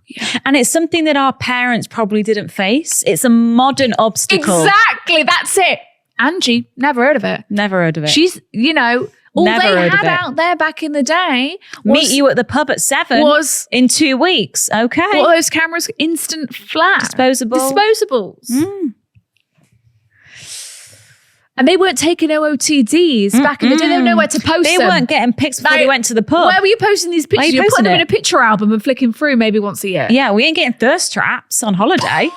Yeah. And it's something that our parents probably didn't face. It's a modern obstacle. Exactly. That's it. Angie, never heard of it. Never heard of it. She's, all Never they had out there back in the day was... Meet you at the pub at 7 in 2 weeks. Okay. What are those cameras? Instant flat. Disposables. And they weren't taking OOTDs back in the day. They didn't know where to post them. They weren't getting pics before they went to the pub. Where were you posting these pictures? You're putting them in a picture album and flicking through maybe once a year. Yeah, we ain't getting thirst traps on holiday.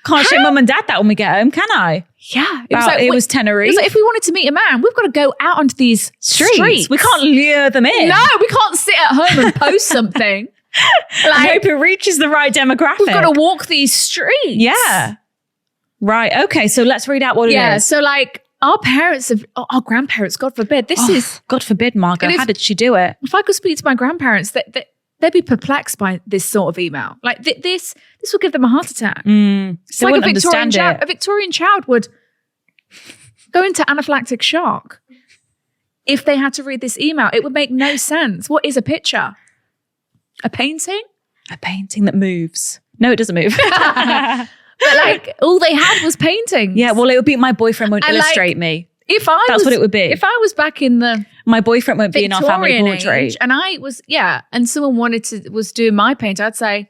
Can't show mum and dad that when we get home, can I? Yeah. It was Tenerife. It was like, if we wanted to meet a man, we've got to go out onto these streets. We can't lure them in. No, we can't sit at home and post something. I hope it reaches the right demographic. We've got to walk these streets. Yeah. Right. Okay. So let's read out what it is. Yeah. So like our grandparents, God forbid, God forbid, Margot. How did she do it? If I could speak to my grandparents, they'd be perplexed by this sort of email. Like this would give them a heart attack. It's like a Victorian child would go into anaphylactic shock if they had to read this email. It would make no sense. What is a picture? A painting? A painting that moves. No, it doesn't move. But like all they had was paintings. Yeah, well, it would be my boyfriend won't illustrate me. That's what it would be. If I was back in the my boyfriend won't be in our family portrait, and I was and someone was doing my paint, I'd say,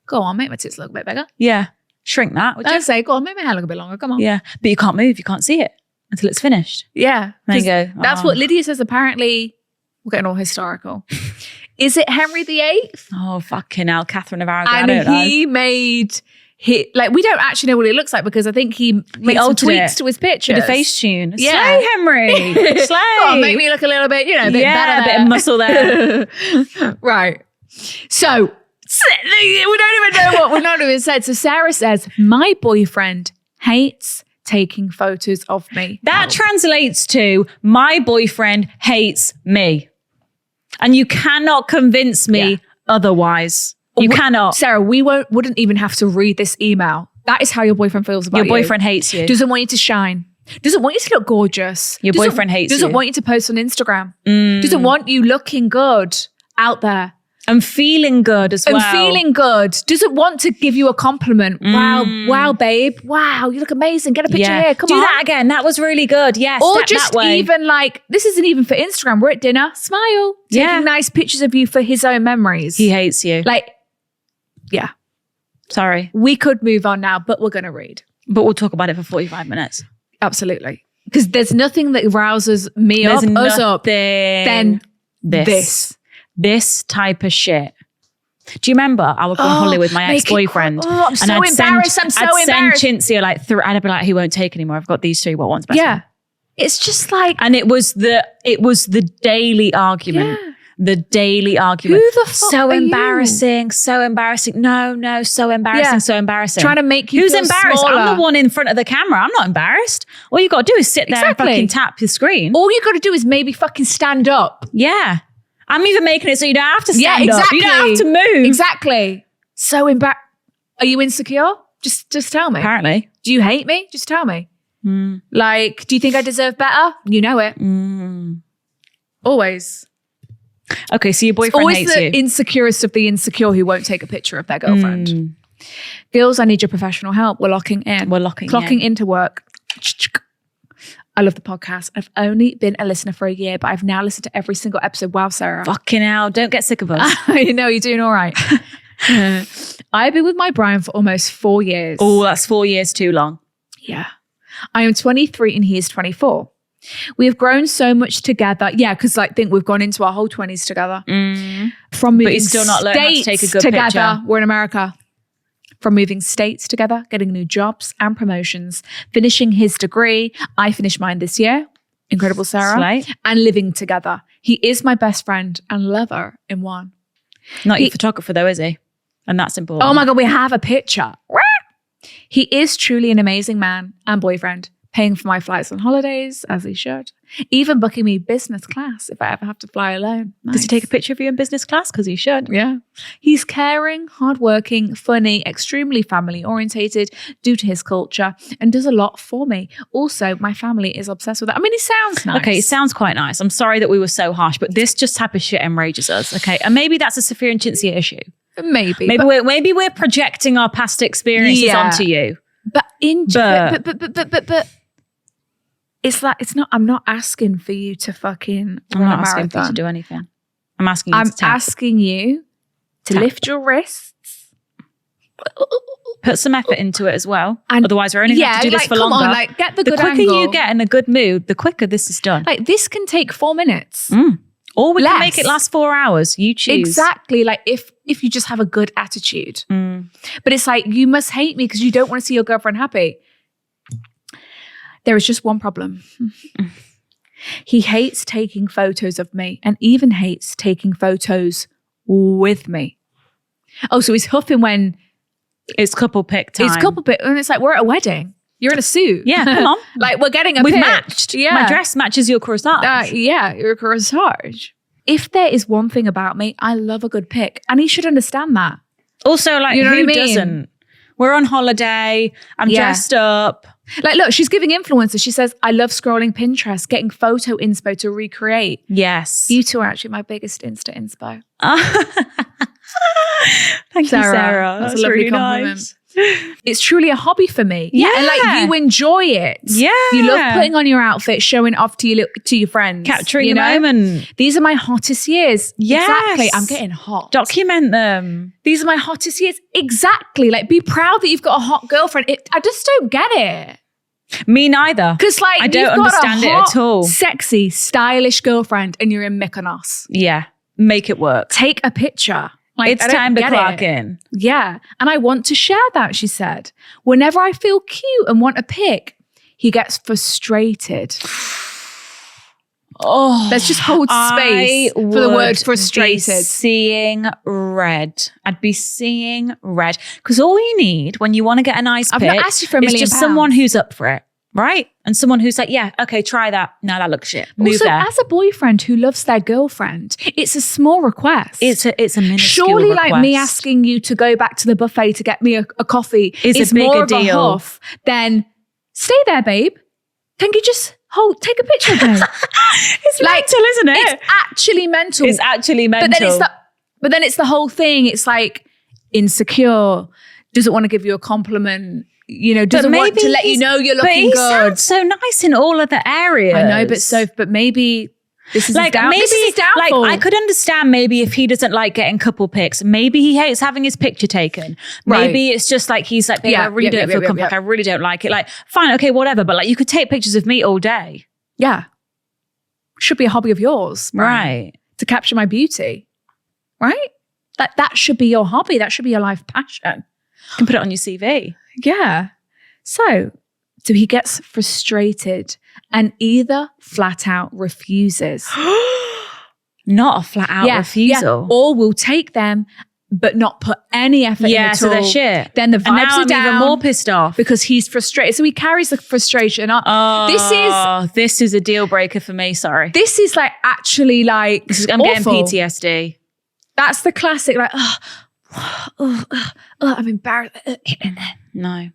"Go on, make my tits look a bit bigger." Yeah, shrink that. I'd say, "Go on, make my hair look a bit longer." Come on. Yeah, but you can't move. You can't see it until it's finished. Yeah, there you go. That's what Lydia says. Apparently, we're getting all historical. Is it Henry VIII? Oh fucking hell, Catherine of Aragon. And he made we don't actually know what it looks like because I think he made some altered tweaks it to his pictures. With a face tune. Yeah. Slay, Henry. Slay. Go on, make me look a little bit, a bit better. A bit of muscle there. Right. So we don't even know what we've not even said. So Sarah says, my boyfriend hates taking photos of me. That translates to my boyfriend hates me. And you cannot convince me otherwise. You cannot. Sarah, we wouldn't even have to read this email. That is how your boyfriend feels about you. Your boyfriend hates you. Doesn't want you to shine. Doesn't want you to look gorgeous. Your boyfriend hates you. Doesn't want you to post on Instagram. Doesn't want you looking good out there. And feeling good as well. And feeling good. Doesn't want to give you a compliment. Wow, babe. Wow, you look amazing. Get a picture here. Come on. Do that again. That was really good. Yes. Or step just that way. even like, this isn't even for Instagram. We're at dinner. Smile. Taking nice pictures of you for his own memories. He hates you. Like, yeah. Sorry. We could move on now, but we're going to read. But we'll talk about it for 45 minutes. Absolutely. Because there's nothing that rouses us up than this type of shit. Do you remember I would go on holiday with my ex-boyfriend? I'm so embarrassed. I'm so embarrassed. I'd send Cinzia like I'd be like, he won't take anymore. I've got these 3 what ones best. Yeah. It's just like, and it was the daily argument. Yeah. The daily argument. Who the fuck so are embarrassing. You? So embarrassing. No, so embarrassing. Yeah. So embarrassing. Trying to make you Who's feel embarrassed? smaller. I'm the one in front of the camera. I'm not embarrassed. All you got to do is sit there and fucking tap the screen. All you got to do is maybe fucking stand up. Yeah. I'm even making it so you don't have to stand up. You don't have to move. Exactly. So embarrassed. Are you insecure? Just tell me. Apparently. Do you hate me? Just tell me. Like, do you think I deserve better? You know it. Always. Okay, so your boyfriend hates you. Always the insecurest of the insecure who won't take a picture of their girlfriend. Girls, I need your professional help. We're locking in. Clocking into work. I love the podcast. I've only been a listener for a year, but I've now listened to every single episode. Wow, Sarah. Fucking hell. Don't get sick of us. I know, you're doing all right. I've been with my Brian for almost 4 years. Oh, that's 4 years too long. Yeah. I am 23 and he is 24. We have grown so much together. Yeah, because I think we've gone into our whole 20s together. From moving but he's still not learning how to take a good together. Picture. We're in America. From moving states together, getting new jobs and promotions, finishing his degree. I finished mine this year. Incredible, Sarah. Slay. And living together. He is my best friend and lover in one. Not your photographer though, is he? And that's important. Oh my God, we have a picture. He is truly an amazing man and boyfriend, paying for my flights on holidays, as he should. Even booking me business class if I ever have to fly alone. Nice. Does he take a picture of you in business class? Because he should. Yeah. He's caring, hardworking, funny, extremely family orientated due to his culture, and does a lot for me. Also, my family is obsessed with it. I mean, he sounds nice. Okay, it sounds quite nice. I'm sorry that we were so harsh, but this just type of shit enrages us. Okay. And maybe that's a Sophia and Cinzia issue. Maybe. Maybe we're projecting our past experiences onto you. But it's like, I'm not asking for you to fucking I'm run not a asking marathon. for you to do anything. I'm asking you to tap. Asking you to Tap. lift your wrists. Put some effort into it as well. And otherwise, we're only going to have to do this for come longer. on, like, get the good quicker angle. you get in a good mood, the quicker this is done. Like, this can take 4 minutes. Or we Less. can make it last 4 hours. You choose. Exactly. Like, if you just have a good attitude. But it's like, you must hate me because you don't want to see your girlfriend happy. There is just one problem. He hates taking photos of me and even hates taking photos with me. Oh, so he's huffing when it's couple pick time. It's couple pick. And it's like, we're at a wedding. You're in a suit. Yeah, come on. Like, we're getting a We've pic. matched. Yeah. My dress matches your corsage. Yeah, your corsage. If there is one thing about me, I love a good pic. And he should understand that. Also, like, you know who what I mean? doesn't? We're on holiday. I'm dressed up. Like, look, she's giving influencers. She says, I love scrolling Pinterest, getting photo inspo to recreate. Yes. You two are actually my biggest Insta inspo. Thank you, Sarah. That's a lovely really compliment. Nice. It's truly a hobby for me. Yeah. And like, you enjoy it. Yeah. You love putting on your outfit, showing off to your friends. Capturing the moment. These are my hottest years. Yes. Exactly. I'm getting hot. Document them. These are my hottest years. Exactly. Like, be proud that you've got a hot girlfriend. I just don't get it. Me neither. Because like, I don't understand it at all. Sexy, stylish girlfriend and you're in Mykonos. Yeah. Make it work. Take a picture. Like, It's I don't time to get clock it. in. Yeah. And I want to share that, she said. Whenever I feel cute and want a pic, he gets frustrated. Oh, Let's just hold space for the word frustrated. Be seeing red. I'd be seeing red. Because all you need when you want to get a nice I've pic not asked you for $1 is million. just someone who's up for it, right? And someone who's like, yeah, okay, try that. No, that looks shit. Move Also, there. as a boyfriend who loves their girlfriend, it's a small request. It's a minuscule Surely, request. like me asking you to go back to the buffet to get me a coffee Is a more bigger of deal. a huff than stay there, babe. Can you just take a picture of me? It's mental, isn't it? It's actually mental. It's actually mental. But then it's the whole thing. It's like insecure, doesn't want to give you a compliment, doesn't want to let you know you're looking but good. he sounds so nice in all other areas. I know, but maybe this is like this is his downfall. Like I could understand maybe if he doesn't like getting couple pics. Maybe he hates having his picture taken. Maybe it's just like he's like, babe, I really don't feel comfortable. I really don't like it. Like, fine, okay, whatever. But like, you could take pictures of me all day. Yeah. Should be a hobby of yours. Right. To capture my beauty. Right? That should be your hobby. That should be your life passion. You can put it on your CV. Yeah. So he gets frustrated and either flat out refuses. Not a flat out refusal. Yeah. Or will take them but not put any effort in at all. So they're shit. Then the vibes and now are I'm down. even more pissed off. Because he's frustrated. So he carries the frustration up. This is a deal breaker for me, sorry. This is like actually like I'm awful. getting PTSD. That's the classic like, I'm embarrassed. No.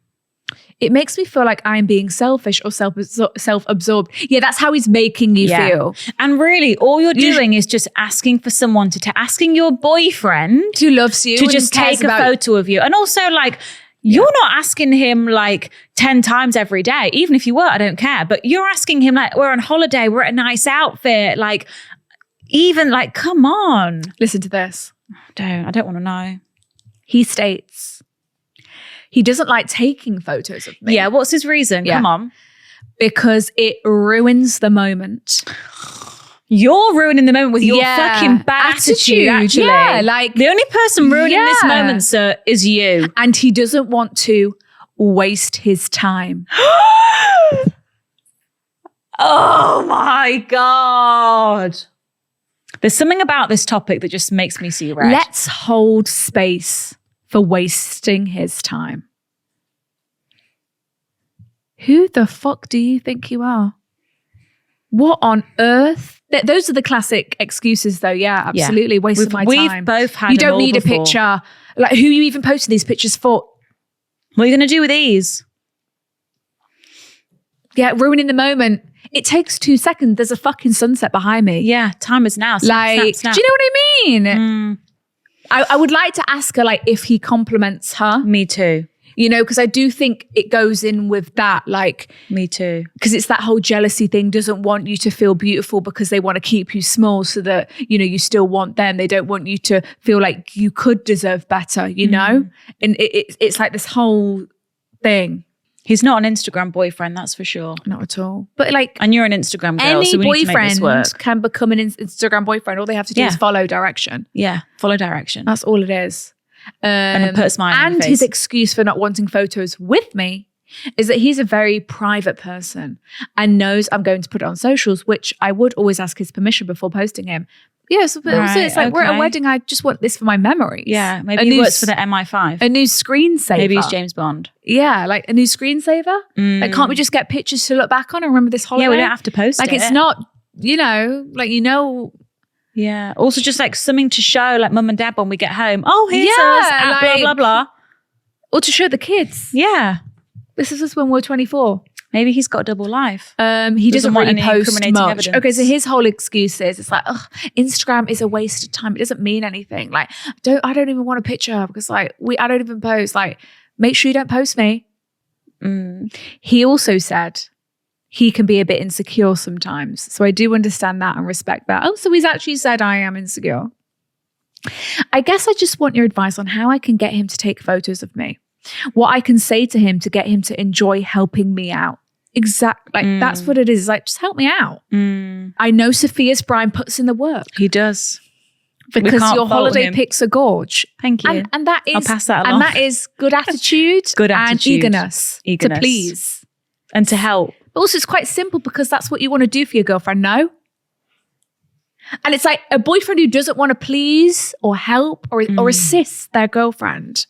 It makes me feel like I'm being selfish or self-absorbed. Yeah, that's how he's making you feel. And really, all you're doing is just asking for someone asking your boyfriend who loves you to just take a photo of you. And also, like, you're not asking him like 10 times every day. Even if you were, I don't care. But you're asking him like, we're on holiday, we're at a nice outfit. Like, even like, come on. Listen to this. I don't want to know. He states he doesn't like taking photos of me. Yeah, what's his reason? Yeah. Come on. Because it ruins the moment. You're ruining the moment with your fucking bad attitude, actually. Yeah, like the only person ruining this moment, sir, is you. And he doesn't want to waste his time. Oh my God. There's something about this topic that just makes me see red. Let's hold space for wasting his time. Who the fuck do you think you are? What on earth? Those are the classic excuses though. Yeah, absolutely. Wasted my time. We've both had You don't need before. a picture. Like, who are you even posting these pictures for? What are you going to do with these? Yeah, ruining the moment. It takes 2 seconds. There's a fucking sunset behind me. Yeah, time is now. Like, snap. do you know what I mean? I would like to ask her, like, if he compliments her. Me too. Because I do think it goes in with that, like... Me too. Because it's that whole jealousy thing, doesn't want you to feel beautiful because they want to keep you small so that, you still want them. They don't want you to feel like you could deserve better, know? And it's like this whole thing. He's not an Instagram boyfriend, that's for sure. Not at all. But like... And you're an Instagram girl, any so we need to make this work. boyfriend can become an Instagram boyfriend. All they have to do is follow direction. Yeah, follow direction. That's all it is. And then put a smile on your face. His excuse for not wanting photos with me is that he's a very private person and knows I'm going to put it on socials, which I would always ask his permission before posting him. Yes, but also it's like we're at a wedding. I just want this for my memories. Yeah, maybe he works for the MI5. A new screensaver. Maybe he's James Bond. Yeah, like a new screensaver. Like, can't we just get pictures to look back on and remember this holiday? Yeah, we don't have to post it. Like, it's not, Yeah. Also, just like something to show, like mum and dad when we get home. Oh, here's us at like, blah blah blah. Or to show the kids. Yeah. This is us when we're 24. Maybe he's got a double life. He doesn't want really any post incriminating much. evidence. Okay, so his whole excuse is it's like, Instagram is a waste of time. It doesn't mean anything. Like, I don't even want a picture because like I don't even post. Like, make sure you don't post me. He also said he can be a bit insecure sometimes. So I do understand that and respect that. Oh, so he's actually said I am insecure. I guess I just want your advice on how I can get him to take photos of me. What I can say to him to get him to enjoy helping me out. That's what it is. Like, just help me out. I know Sophia's Brian puts in the work. He does. Because can't your fault holoday him. pics are gorge. Thank you. And that is I'll pass that along. And that is good attitude, Good and attitude. eagerness to please. And to help. But also it's quite simple because that's what you want to do for your girlfriend, no? And it's like a boyfriend who doesn't want to please or help or assist their girlfriend.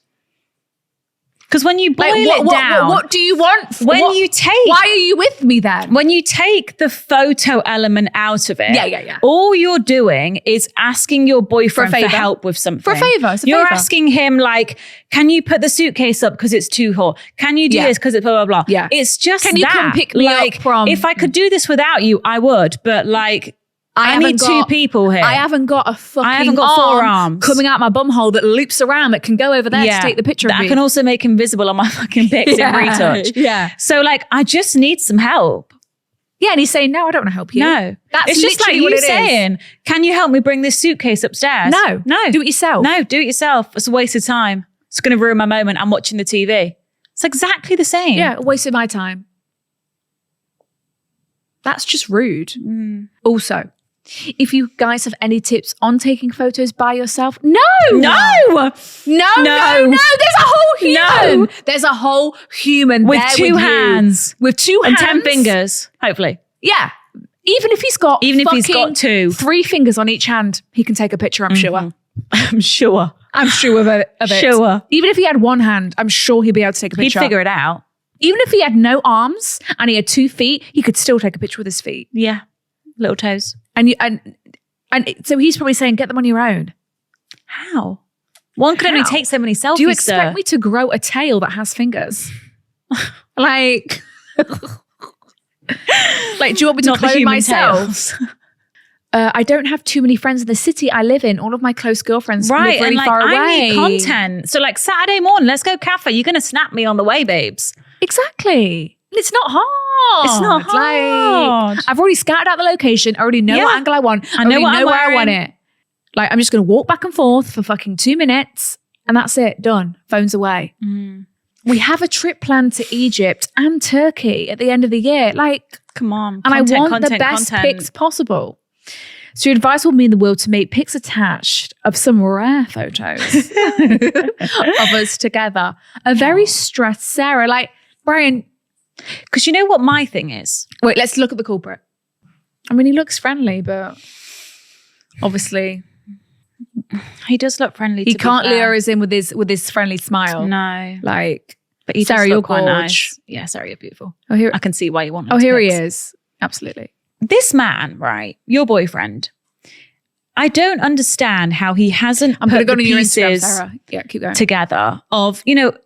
Because when you boil Like, it down, what do you want? Why are you with me then? when you take the photo element out of it, Yeah. all you're doing is asking your boyfriend for, favour. help with something. For a favour. It's a You're favour. asking him like, can you put the suitcase up because it's too hot? Can you do Yeah. this because it's blah, blah, blah. Yeah. It's just Can you that. come pick me like, up from- if I could do this without you, I would. But like, I need two people here. I haven't got a fucking I haven't got four arm arms. coming out my bum hole that loops around that can go over there to take the picture of that me. I can also make invisible on my fucking pics in retouch. Yeah. So like, I just need some help. Yeah, and he's saying, no, I don't want to help you. No. That's it's just like literally what you it is. saying, can you help me bring this suitcase upstairs? No. Do it yourself. No, do it yourself. It's a waste of time. It's going to ruin my moment. I'm watching the TV. It's exactly the same. Yeah, a waste of my time. That's just rude. Also, if you guys have any tips on taking photos by yourself, no. There's a whole human. No. There's a whole human With there two with you. hands. With two And hands. 10 fingers, hopefully. Yeah. Even if he's got got two. 3 fingers on each hand, he can take a picture, I'm sure. I'm sure. I'm sure of it. Sure. Even if he had one hand, I'm sure he'd be able to take a He'd picture. figure it out. Even if he had no arms and he had 2 feet, he could still take a picture with his feet. Yeah. Little toes. And so he's probably saying, get them on your own. How? One can only How? take so many selfies, Do you expect sir. me to grow a tail that has fingers? Like, do you want me to Not the clone human myself? tails. I don't have too many friends in the city I live in. All of my close girlfriends Right, live really and like far away. I need content. So like Saturday morning, let's go cafe. You're going to snap me on the way, babes. Exactly. It's not hard. It's not hard. Like, I've already scouted out the location. I already know Yeah. what angle I want. I know what I'm where I want wearing. it. Like, I'm just going to walk back and forth for fucking 2 minutes and that's it. Done. Phone's away. We have a trip planned to Egypt and Turkey at the end of the year. Like, Come on. and Content, I want content, the best content. pics possible. So your advice will mean the world to make pics attached of some rare photos of us together. A very stressed Sarah. Like, Brian, Because you know what my thing is? wait, let's look at the culprit. I mean, he looks friendly, but obviously He does look friendly. he to be can't fair. lure us in with his friendly smile. No. Like, But he Sarah, does you're look quite gorge. nice. Yeah, Sarah, you're beautiful. oh here, I can see why you want him oh to here he pics. is. Absolutely. This man, right, your boyfriend, I don't understand how he hasn't I'm going put to go the to your Instagram, pieces Sarah. Yeah, keep going. together of,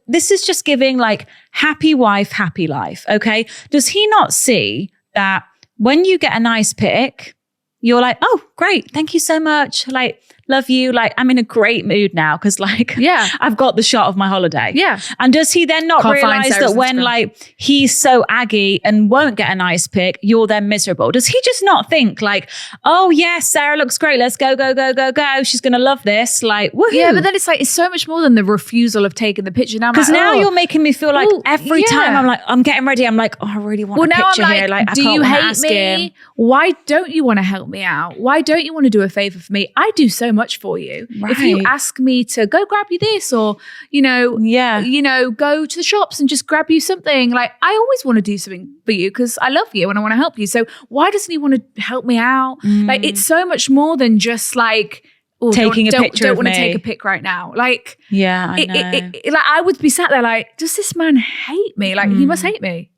this is just giving like happy wife, happy life. Okay. Does he not see that when you get a nice pic, you're like, oh, great. Thank you so much. Like, love you. Like, I'm in a great mood now because like, Yeah. I've got the shot of my holiday. Yeah. And does he then not Can't find realize Sarah's that when Instagram. like he's so aggy and won't get a nice pic, you're then miserable? Does he just not think like, oh yes, Sarah looks great. Let's go, go, go, go, go. She's going to love this. Like, woohoo. Yeah, but then it's like, it's so much more than the refusal of taking the picture. Now I'm Because like, now oh. you're making me feel like Well, every yeah. time I'm like, I'm getting ready. I'm like, oh, I really want Well, a now picture I'm like, here. Like, I do can't you wanna hate ask me? him. Why don't you want to help me out? Why don't you want to do a favor for me? I do so much for you. If you Right. ask me to go grab you this or, Yeah. go to the shops and just grab you something, like I always want to do something for you because I love you and I want to help you. So why doesn't he want to help me out? Like it's so much more than just like, oh, Taking a picture don't of want to take me. a pic right now. Like, Yeah, I know. like I would be sat there like, does this man hate me? Like he must hate me.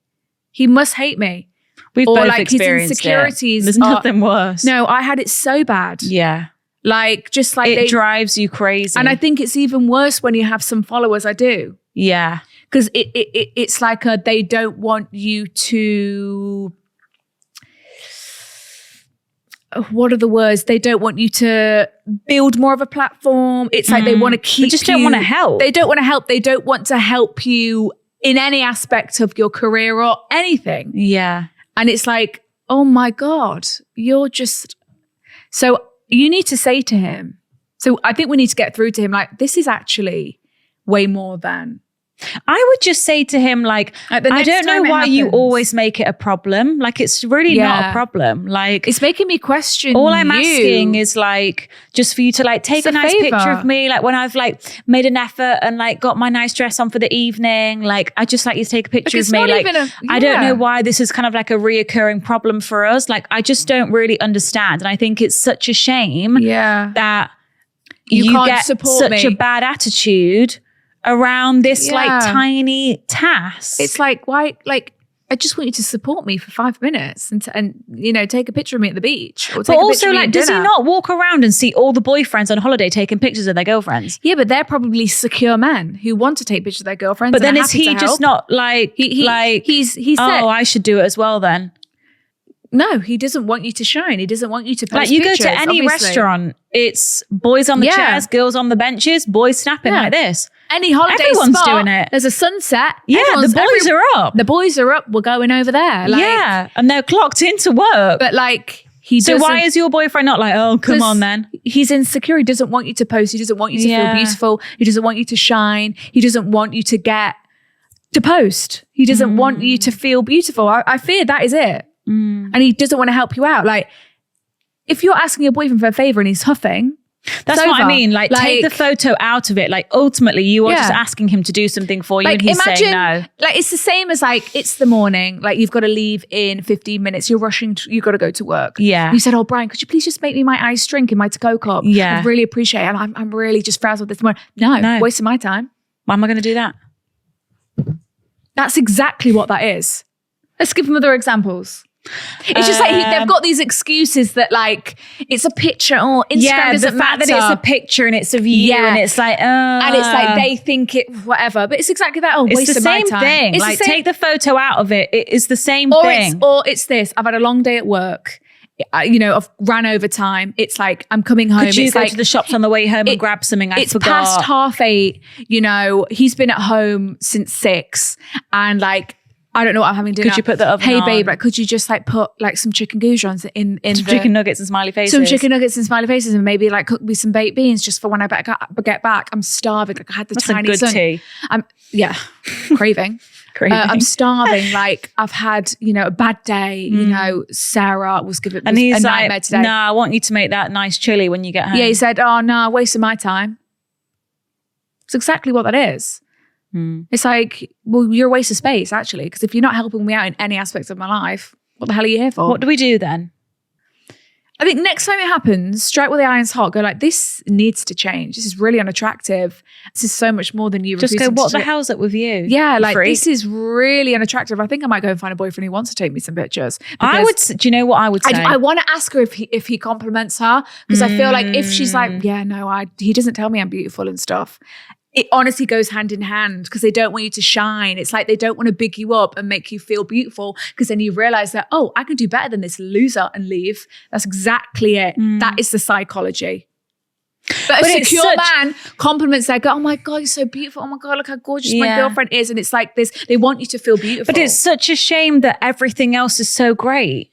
He must hate me. We've or, both like, his experienced insecurities it. There's are- nothing worse. No, I had it so bad. Yeah. Like just like It drives you crazy. and I think it's even worse when you have some followers. I do. Yeah. Because it's like they don't want you to. What are the words? They don't want you to build more of a platform. It's like they want to keep. They just don't you- want to help. They don't want to help. They don't want to help you in any aspect of your career or anything. Yeah. And it's like, oh my God, you're just. So you need to say to him. So I think we need to get through to him like, this is actually way more than I would just say to him, like Like, the I next don't know time it why you happens- always make it a problem. Like, it's really not a problem. Like, It's making me question all I'm you. asking is like just for you to like take It's a a nice favor. picture of me, like when I've like made an effort and like got my nice dress on for the evening. Like, I just like you to take a picture Like, it's of me. not Like, even I don't yeah. know why this is kind of like a reoccurring problem for us. Like, I just don't really understand, and I think it's such a shame Yeah. that You you can't get support such me. a bad attitude around this like Yeah. tiny task. It's like, why? Like, I just want you to support me for 5 minutes and you know, take a picture of me at the beach. Or but take a picture also, of me like, at does he dinner. not walk around and see all the boyfriends on holiday taking pictures of their girlfriends? Yeah, but they're probably secure men who want to take pictures of their girlfriends. But and then are is happy he to just help. not like He said oh, I should do it as well then? no. He doesn't want you to shine. He doesn't want you to post Like, you pictures, go to any obviously. restaurant, it's boys on the Yeah. chairs, girls on the benches, boys snapping Yeah. like this. Any holiday Everyone's spot, doing it. There's a sunset. Yeah, the boys are up. The boys are up. We're going over there. Like, yeah, and they're clocked into work. but like he. So doesn't, why is your boyfriend not like, oh, come 'cause on then? He's insecure. He doesn't want you to post. He doesn't want you to Yeah. feel beautiful. He doesn't want you to shine. He doesn't want you to get to post. He doesn't want you to feel beautiful. I fear that is it. And he doesn't want to help you out. Like, if you're asking your boyfriend for a favor and he's huffing, That's it's what I over. mean. Like, take the photo out of it. Like, ultimately, you are Yeah. just asking him to do something for you, Like, and he's imagine, saying no. like, it's the same as like, it's the morning, like you've got to leave in 15 minutes. You're rushing, you got to go to work. Yeah. You said, oh, Brian, could you please just make me my iced drink in my to-go cup? Yeah. I'd really appreciate it. I'm really just frazzled this morning. No, wasting my time. Why am I going to do that? That's exactly what that is. Let's give them other examples. It's just like they've got these excuses that like it's a picture or Instagram doesn't the fact matter. that it's a picture and it's of you, Yeah. and it's like, and it's like they think it whatever, but it's exactly that. Oh, it's waste the of my same time. thing. It's the Like, same- take the photo out of it. It is the same or thing. it's this. I've had a long day at work. You know, I've ran over time. It's like I'm coming home. Could you it's go like to the shops on the way home and grab something? I it's forgot. past 8:30. You know, he's been at home since 6, and like. I don't know what I'm having dinner. Could you put the oven Hey on? babe, like could you just like put like some chicken goujons in Some the chicken nuggets and smiley faces. some chicken nuggets and smiley faces, and maybe like cook me some baked beans just for when I get back. I'm starving. Like I had the That's a tiny good son. tea. I'm craving. Craving. I'm starving. Like I've had, you know, a bad day. You know, Sarah was giving And was he's a nightmare like, today. no, I want you to make that nice chili when you get home. Yeah, he said, "Oh no, wasting my time." It's exactly what that is. It's like, well, you're a waste of space, actually, because if you're not helping me out in any aspects of my life, what the hell are you here for? What do we do then? I think next time it happens, strike while the iron's hot. Go like, this needs to change. This is really unattractive. This is so much more than you. Just go, refusing to what the do it." hell's up with you? Yeah, You like freak? this is really unattractive. I think I might go and find a boyfriend who wants to take me some pictures. I would, do you know what I would say? I want to ask her if he compliments her, because I feel like if she's like, yeah, no, he doesn't tell me I'm beautiful and stuff. It honestly goes hand in hand, because they don't want you to shine. It's like they don't want to big you up and make you feel beautiful, because then you realize that, oh, I can do better than this loser and leave. That's exactly it. That is the psychology. But a it's secure such- man compliments that, go, oh my God, you're so beautiful. Oh my God, look how gorgeous my Yeah. girlfriend is. And it's like this, they want you to feel beautiful. But it's such a shame that everything else is so great.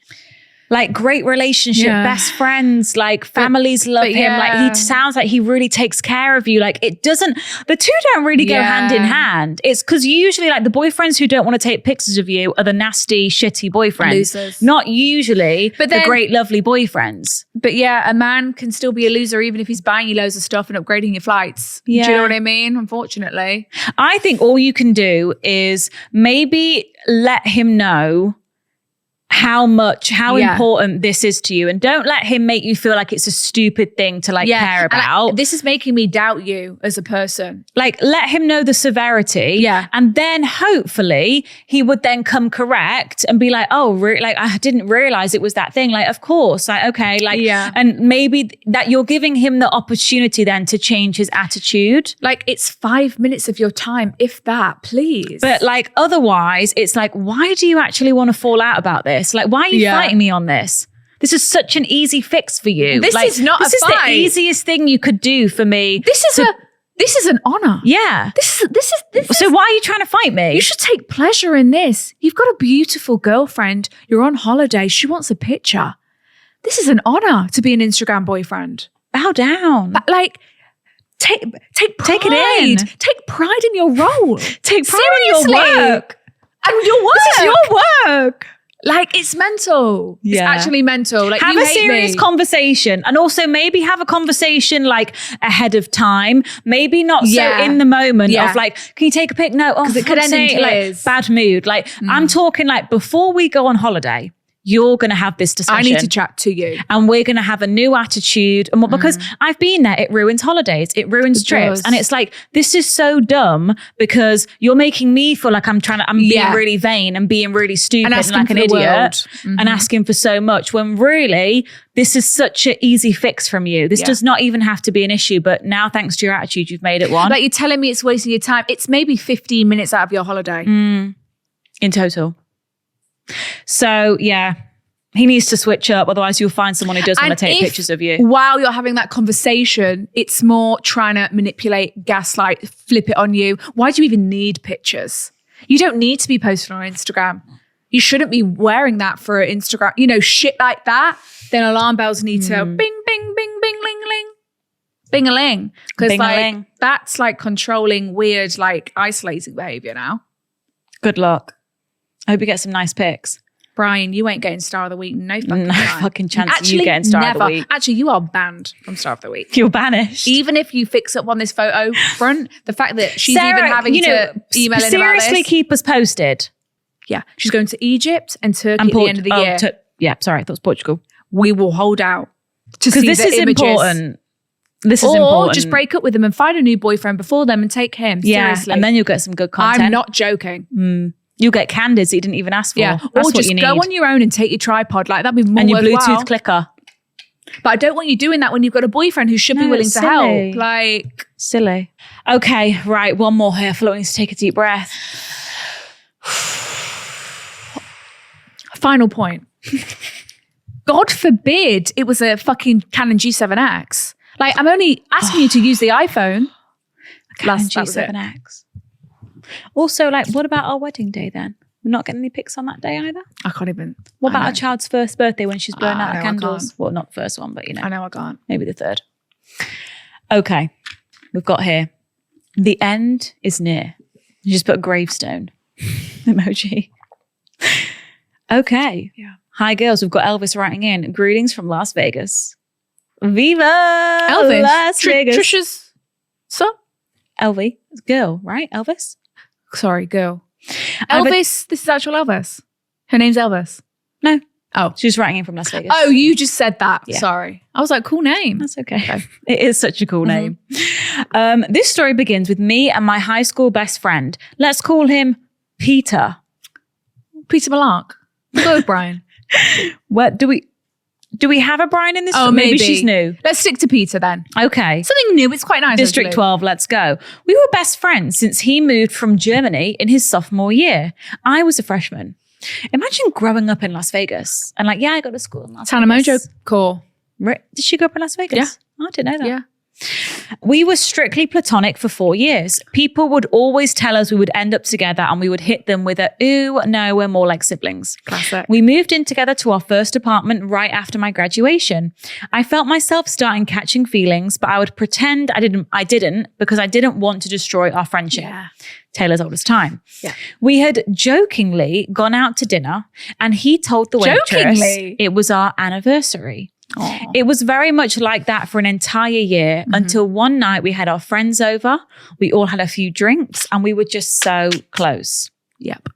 Like, great relationship, Yeah. best friends, like families love him. yeah. Like, he sounds like he really takes care of you. Like, it doesn't, the two don't really go Yeah. hand in hand. It's because usually, like, the boyfriends who don't want to take pictures of you are the nasty, shitty boyfriends. Losers. Not usually But the then- great, lovely boyfriends. But yeah, a man can still be a loser even if he's buying you loads of stuff and upgrading your flights. Do you Yeah. know what I mean? Unfortunately. I think all you can do is maybe let him know how Yeah. important this is to you, and don't let him make you feel like it's a stupid thing to like care and about. this is making me doubt you as a person. Like, let him know the severity. Yeah. And then hopefully he would then come correct and be like, oh, like, I didn't realize it was that thing. Like, of course, like, okay. Like, Yeah. and maybe that you're giving him the opportunity then to change his attitude. Like, it's 5 minutes of your time, if that, please. But like, otherwise it's like, why do you actually want to fall out about this? Like, why are you Yeah. fighting me on this? This is such an easy fix for you. This Like, is not this a is fight. the easiest thing you could do for me. this is an honor. Yeah. This is So why are you trying to fight me? you should take pleasure in this. You've got a beautiful girlfriend. You're on holiday. She wants a picture. This is an honor to be an Instagram boyfriend. bow down. But like, take pride. Take it in. Take pride in your role. Take pride in your work. And your work. This is your work. Like, it's mental. Yeah. It's actually mental. Like, Have you a hate serious me. conversation, and also maybe have a conversation like ahead of time. Maybe not so in the moment of like, can you take a pic? No, because it could end in tears. like bad mood. Like I'm talking like before we go on holiday, you're going to have this discussion. I need to chat to you. And we're going to have a new attitude. And because I've been there, it ruins holidays. It ruins trips. does. And it's like, this is so dumb because you're making me feel like I'm being really vain and being really stupid and like an idiot and asking for so much when really this is such an easy fix from you. This does not even have to be an issue. But now thanks to your attitude, you've made it one. Like, you're telling me it's wasting your time. It's maybe 15 minutes out of your holiday. In total. So, yeah, he needs to switch up. Otherwise, you'll find someone who does want to take pictures of you. While you're having that conversation, it's more trying to manipulate, gaslight, flip it on you. Why do you even need pictures? You don't need to be posted on Instagram. You shouldn't be wearing that for Instagram. You know, shit like that. Then alarm bells need to bing, bing, bing, bing, ling, ling. Bing-a-ling. Because like, that's like controlling, weird, like isolating behavior now. Good luck. I hope you get some nice pics. Brian, you ain't getting Star of the Week. No fucking time. Fucking chance Actually, you getting Star of the Week. Actually, you are banned from Star of the Week. You're banished. Even if you fix up on this photo front, the fact that she's Sarah, even having to email in about seriously this. keep us posted. Yeah. She's going to Egypt and Turkey at the end of the year. Yeah, sorry, that was Portugal. We will hold out to see this the is images. Important. This is or important. just break up with him and find a new boyfriend before them and take him. Yeah, Seriously. and then you'll get some good content. I'm not joking. You'll get candids that you didn't even ask for. Yeah. That's Or what just you need. go on your own and take your tripod. Like, that'd be more and your worthwhile. Bluetooth clicker. But I don't want you doing that when you've got a boyfriend who should be willing to help. Like, silly. Okay, right. One more here. I feel like I need to take a deep breath. final point. God forbid it was a fucking Canon G7X. Like, I'm only asking you to use the iPhone. Canon G7X. Also, like, what about our wedding day then? We're not getting any pics on that day either? I can't even. What about our child's first birthday when she's blowing out the I candles? can't. Well, not the first one, but you know. I know I can't. Maybe the third. Okay. We've got here. The end is near. You just put a gravestone emoji. Okay. Yeah. Hi, girls. We've got Elvis writing in. Greetings from Las Vegas. Viva Elvis. Las Vegas. Trisha's son? Elvie. Girl, right? Elvis? Sorry, girl. Elvis. This is actual Elvis. Her name's Elvis. No. Oh. She's writing in from Las Vegas. Oh, you just said that. Yeah. Sorry. I was like, cool name. That's okay. It is such a cool name. This story begins with me and my high school best friend. Let's call him Peter. Peter Malark. Go with Brian. What do we have a Brian in this? Oh, maybe she's new. Let's stick to Peter then. Okay. Something new. It's quite nice. District actually. 12, let's go. We were best friends since he moved from Germany in his sophomore year. I was a freshman. Imagine growing up in Las Vegas and like, yeah, I go to school in Las Tana Vegas. Mojo. Cool. Did she go up in Las Vegas? Yeah. Oh, I didn't know that. Yeah. We were strictly platonic for 4 years. People would always tell us we would end up together and we would hit them with a, ooh, no, we're more like siblings. Classic. We moved in together to our first apartment right after my graduation. I felt myself starting catching feelings, but I would pretend I didn't because I didn't want to destroy our friendship. Yeah. Taylor's oldest time. Yeah. We had jokingly gone out to dinner and he told the waitress Jokingly? it was our anniversary. Aww. It was very much like that for an entire year until one night we had our friends over. We all had a few drinks and we were just so close. Yep.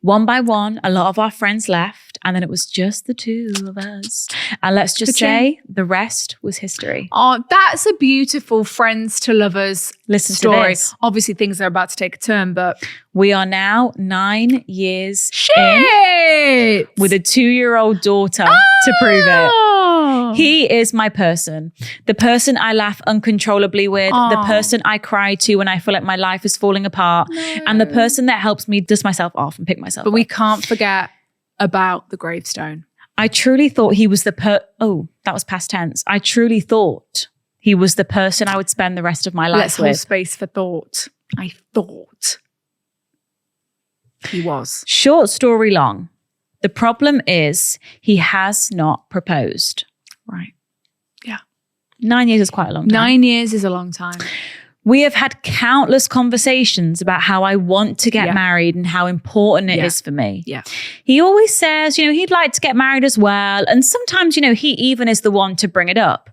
One by one, a lot of our friends left and then it was just the two of us. And let's just say the rest was history. Oh, that's a beautiful friends to lovers Listen story. to this. Obviously, things are about to take a turn, but We are now 9 years in shit with a 2-year-old daughter to prove it. He is my person. The person I laugh uncontrollably with, the person I cry to when I feel like my life is falling apart, and the person that helps me dust myself off and pick myself But up. we can't forget about the gravestone. I truly thought he was that was past tense. I truly thought he was the person I would spend the rest of my life Let's hold with. space for thought. I thought he was. Short story long. The problem is he has not proposed. Right. Yeah. 9 years is quite a long time. 9 years is a long time. We have had countless conversations about how I want to get married and how important it is for me. Yeah. He always says, he'd like to get married as well. And sometimes, he even is the one to bring it up.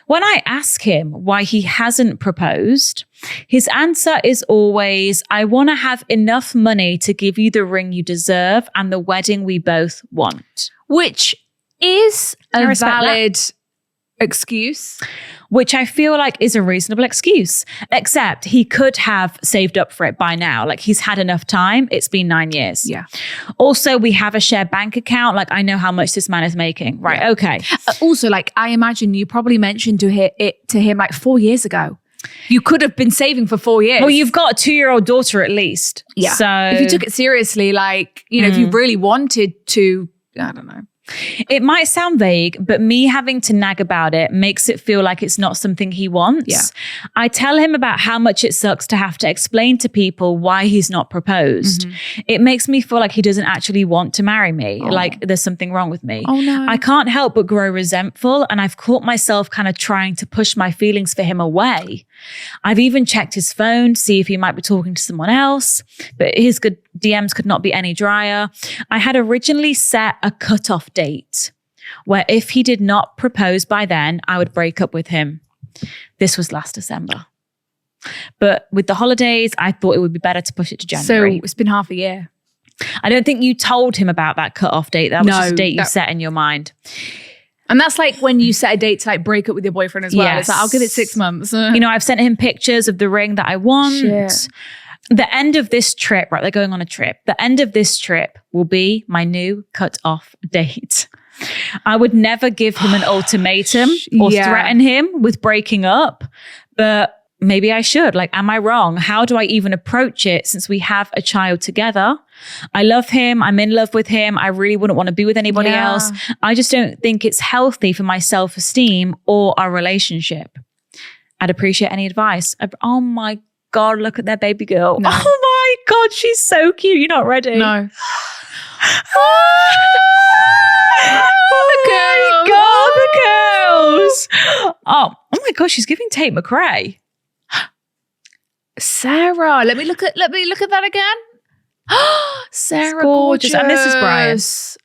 When I ask him why he hasn't proposed, his answer is always, I want to have enough money to give you the ring you deserve and the wedding we both want. Which is a valid excuse. Which I feel like is a reasonable excuse, except he could have saved up for it by now. Like he's had enough time. It's been 9 years. Yeah. Also, we have a shared bank account. Like I know how much this man is making. Right. Yeah. Okay. Also, like I imagine you probably mentioned it to him like 4 years ago. You could have been saving for 4 years. Well, you've got a 2-year-old daughter at least. Yeah. So if you took it seriously, like, if you really wanted to, I don't know. It might sound vague, but me having to nag about it makes it feel like it's not something he wants. Yeah. I tell him about how much it sucks to have to explain to people why he's not proposed. Mm-hmm. It makes me feel like he doesn't actually want to marry me. Oh. Like there's something wrong with me. Oh no. I can't help but grow resentful, and I've caught myself kind of trying to push my feelings for him away. I've even checked his phone, see if he might be talking to someone else, but his good DMs could not be any drier. I had originally set a cutoff date where if he did not propose by then, I would break up with him. This was last December. But with the holidays, I thought it would be better to push it to January. So it's been half a year. I don't think you told him about that cutoff date. That was just a date you set in your mind. And that's like when you set a date to like break up with your boyfriend as well. Yes. It's like, I'll give it 6 months. I've sent him pictures of the ring that I want. Shit. The end of this trip, right? They're going on a trip. The end of this trip will be my new cut-off date. I would never give him an ultimatum or threaten him with breaking up, but maybe I should. Like, am I wrong? How do I even approach it since we have a child together? I love him. I'm in love with him. I really wouldn't want to be with anybody else. I just don't think it's healthy for my self-esteem or our relationship. I'd appreciate any advice. Oh my God, look at their baby girl. No. Oh my God, she's so cute. You're not ready? No. The girls. Oh my God, she's giving Tate McRae. Sarah, let me look at that again. Sarah, gorgeous. And this is Brian.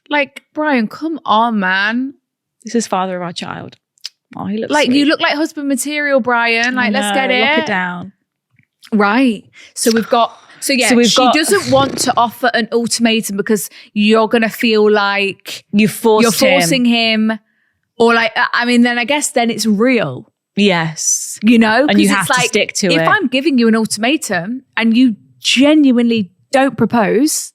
Like, Brian, come on, man. This is father of our child. Oh, he looks like sweet. You look like husband material, Brian. Like, let's get it. Lock it down. Right. So we've got. So she doesn't want to offer an ultimatum because you're gonna feel like you're forcing him, or like then I guess then it's real. Yes, and you have to stick to it. If I'm giving you an ultimatum and you genuinely don't propose,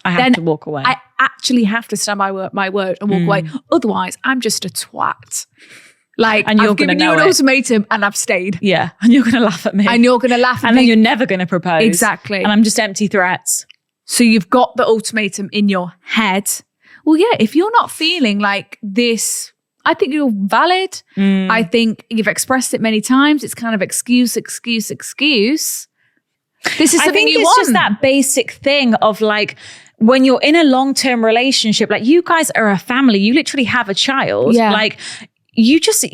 I have to walk away. I actually have to stand by my word and walk away. Otherwise, I'm just a twat. Like, and I've given you an ultimatum and I've stayed. Yeah. And you're going to laugh at me. And you're going to laugh at me. And then you're never going to propose. Exactly. And I'm just empty threats. So you've got the ultimatum in your head. Well, yeah, if you're not feeling like this, I think you're valid. I think you've expressed it many times. It's kind of excuse. This is something you want. It's just that basic thing of like, when you're in a long-term relationship, like you guys are a family, you literally have a child. Yeah. Like, you just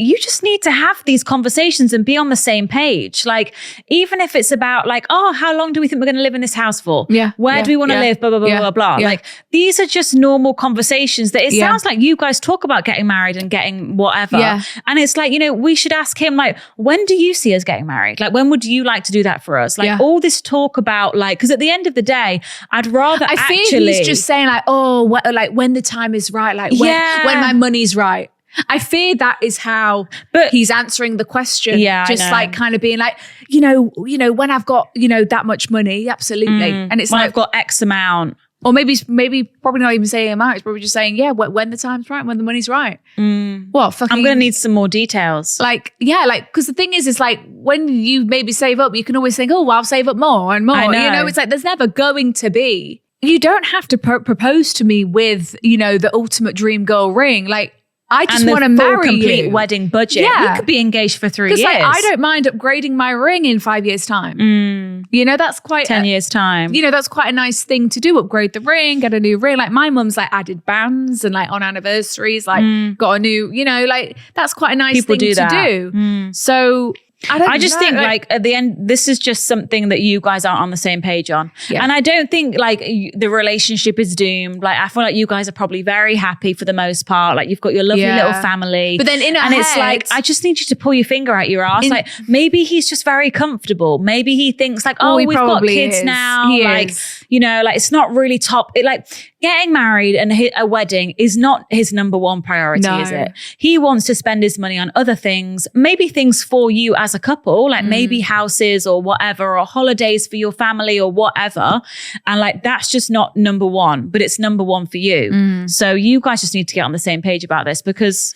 need to have these conversations and be on the same page. Like, even if it's about like, oh, how long do we think we're going to live in this house for? Yeah. Where do we want to live? Blah, blah, blah, blah, blah. Yeah. Like, these are just normal conversations that it sounds like you guys talk about getting married and getting whatever. Yeah. And it's like, we should ask him, like, when do you see us getting married? Like, when would you like to do that for us? Like, all this talk about like, because at the end of the day, I'd rather I feel he's just saying like, oh, like when the time is right, like when my money's right. I fear that is how he's answering the question. Yeah, just like kind of being like, when I've got, that much money, absolutely. And it's when like I've got X amount. Or maybe probably not even saying amount. It's probably just saying, when the time's right, when the money's right. Well, fucking. I'm going to need some more details. Because the thing is like when you maybe save up, you can always think, oh, well, I'll save up more and more. I know. It's like there's never going to be. You don't have to propose to me with, the ultimate dream girl ring. Like, I just and the want to full marry complete you. wedding budget. Yeah. We could be engaged for 3 years. Because like, I don't mind upgrading my ring in 5 years' time. You know, that's quite 10 years time. You know, that's quite a nice thing to do. Upgrade the ring, get a new ring. Like my mum's like added bands and like on anniversaries, like got a new, you know, like that's quite a nice People thing do to that. do. So I just think like at the end, this is just something that you guys aren't on the same page on. Yeah. And I don't think like the relationship is doomed. Like I feel like you guys are probably very happy for the most part. Like you've got your lovely little family. But then in her and head, it's like, I just need you to pull your finger out your ass. Like maybe he's just very comfortable. Maybe he thinks like, he we've got probably kids is. now. He like, is. you know, like it's not really top. Like getting married and a wedding is not his number one priority, No. is it? He wants to spend his money on other things, maybe things for you as a couple, like maybe houses or whatever, or holidays for your family or whatever. And like, that's just not number one, but it's number one for you. So you guys just need to get on the same page about this, because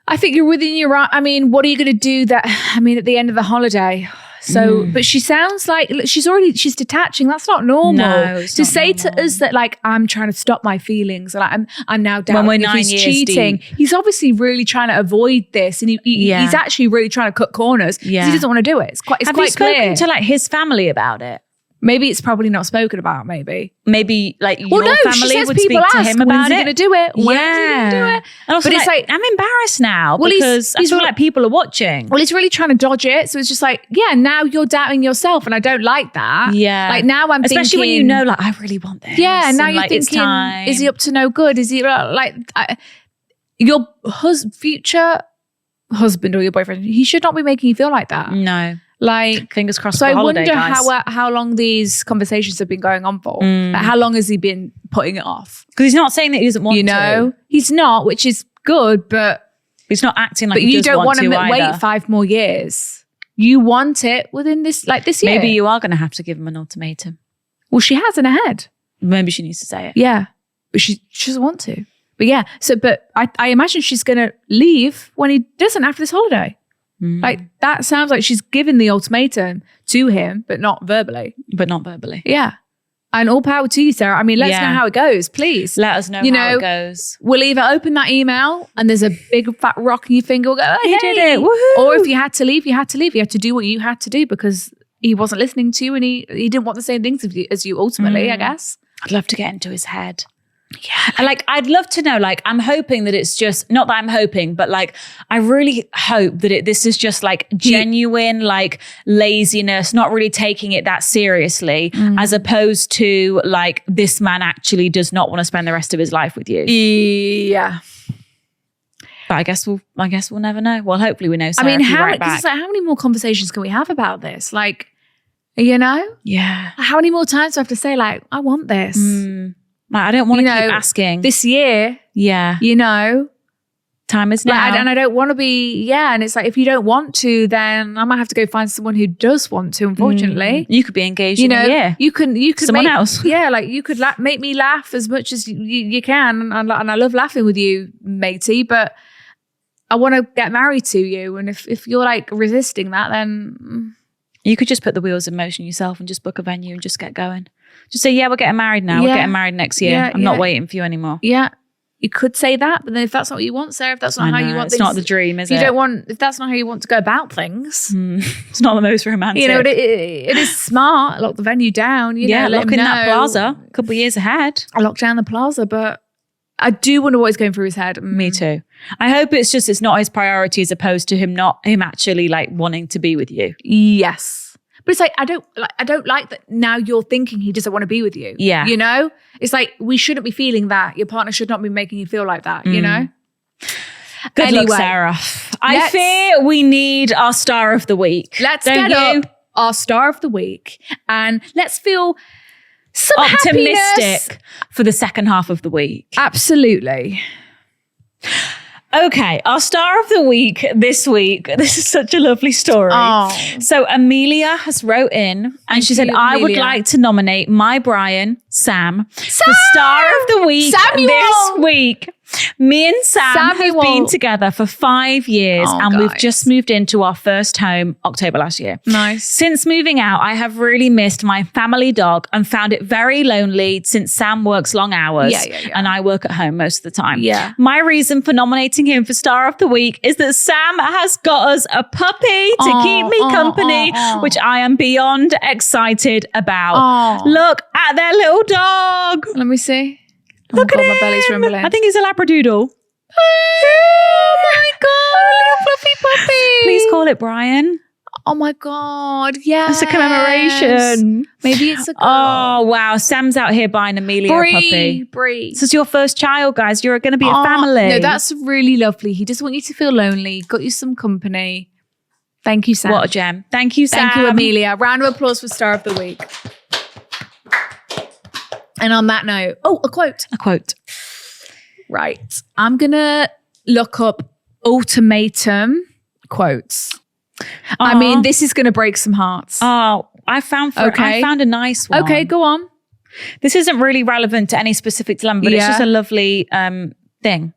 I think you're within your right. I mean, what are you going to do at the end of the holiday? So, but she sounds like she's detaching. That's not normal. No, it's to not say normal. to us that like, I'm trying to stop my feelings. Like I'm now When doubting we're if 9 he's years cheating. deep. He's obviously really trying to avoid this. And he's actually really trying to cut corners. 'Cause Yeah. he doesn't want to do it. It's quite have you spoken clear. to like his family about it? Maybe it's probably not spoken about, maybe. Maybe like your Well, no, she family says would speak people to ask, him about when's he it. going to do it? When's he going to do it? And also, But it's like, I'm embarrassed now Well, he's- because I he's feel re- like people are watching. well, he's really trying to dodge it. So it's just like, yeah, now you're doubting yourself. And I don't like that. Yeah. Like now I'm Especially when you thinking, know, like, I really want this. yeah, now and, you're like, it's thinking, time. is he up to no good? Is he your future husband or your boyfriend? He should not be making you feel like that. No. Like, Fingers crossed so for I the holiday, wonder guys. how long these conversations have been going on for. Like, how long has he been putting it off? Because he's not saying that he doesn't want You know, to. he's not, which is good, but He's not acting like but he you does don't want want to to wait either. 5 more years. You want it within this year. Maybe you are going to have to give him an ultimatum. Well, she has in her head. Maybe she needs to say it. Yeah, but she doesn't want to. But yeah, but I imagine she's going to leave when he doesn't after this holiday. Like that sounds like she's given the ultimatum to him, but not verbally. But not verbally. Yeah. And all power to you, Sarah. I mean, let us Yeah. know how it goes, please. Let us know You how know, it goes. We'll either open that email and there's a big fat rock in your finger. We'll go, oh, He did it. Woohoo. Or if you had to leave, you had to leave. You had to do what you had to do because he wasn't listening to you and he didn't want the same things as you ultimately, I guess. I'd love to get into his head. Yeah. And like, I'd love to know, like, I'm hoping that it's just, not that I'm hoping, but like, I really hope that this is just like genuine, like laziness, not really taking it that seriously, as opposed to like, this man actually does not want to spend the rest of his life with you. Yeah. But I guess we'll never know. Well, hopefully we know. Sarah, I mean, if you write 'cause back. it's like, how many more conversations can we have about this? Like, you know? Yeah. How many more times do I have to say, like, I want this? Like, I don't want to You keep know, asking. This year, Yeah. you know? Time is now. Like, and I don't want to be, and it's like, if you don't want to, then I might have to go find someone who does want to, unfortunately. You could be engaged You in know, a year. you could Someone make- else. Yeah, like you could make me laugh as much as you can. And I love laughing with you, matey, but I want to get married to you. And if you're like resisting that, then You could just put the wheels in motion yourself and just book a venue and just get going. Just say, yeah, we're getting married now. We're Yeah. getting married next year. Yeah, I'm not yeah. waiting for you anymore. yeah, you could say that. But then if that's not what you want, Sarah, if that's not I how know, you want it's things, not the dream, is you it? don't want, if that's not how you want to go about things, It's not the most romantic. you know, it is smart. Lock the venue down. You know, let lock him in that know. plaza a couple of years ahead. I locked down the plaza, but I do wonder what is going through his head. Me too. I hope it's not his priority as opposed to him actually like wanting to be with you. Yes. But it's like, I don't like that now you're thinking he doesn't want to be with you. Yeah. You know? It's like, we shouldn't be feeling that. Your partner should not be making you feel like that, you know? Good luck, Anyway, Sarah. I let's- fear we need our star of the week. Let's Don't get you? up our star of the week and let's feel some Optimistic happiness. for the second half of the week. Absolutely. Okay, our star of the week this week. This is such a lovely story. Oh. So Amelia has wrote in and she said, you, I would Amelia. like to nominate my Brian, Sam, for star of the week Samuel! this week. Me and Sam have Samuel. been together for 5 years and we've guys. just moved into our first home October last year. Nice. Since moving out, I have really missed my family dog and found it very lonely since Sam works long hours and I work at home most of the time. Yeah. My reason for nominating him for Star of the Week is that Sam has got us a puppy to keep me company, which I am beyond excited about. Look at their little dog. Let me see. Look oh my at God, him. my belly's rumbling. I think he's a Labradoodle. Oh my God, little fluffy puppy. Please call it Brian. Oh my God, yeah. It's a commemoration. Maybe it's a girl. Oh, wow. Sam's out here buying Amelia a puppy. Bree. This is your first child, guys. You're going to be a family. No, that's really lovely. He doesn't want you to feel lonely. Got you some company. Thank you, Sam. What a gem. Thank you, Sam. Thank you, Amelia. Round of applause for Star of the Week. And on that note, a quote. A quote. Right. I'm going to look up ultimatum quotes. I mean, this is going to break some hearts. Oh, I found a nice one. Okay, go on. This isn't really relevant to any specific dilemma, but it's just a lovely thing.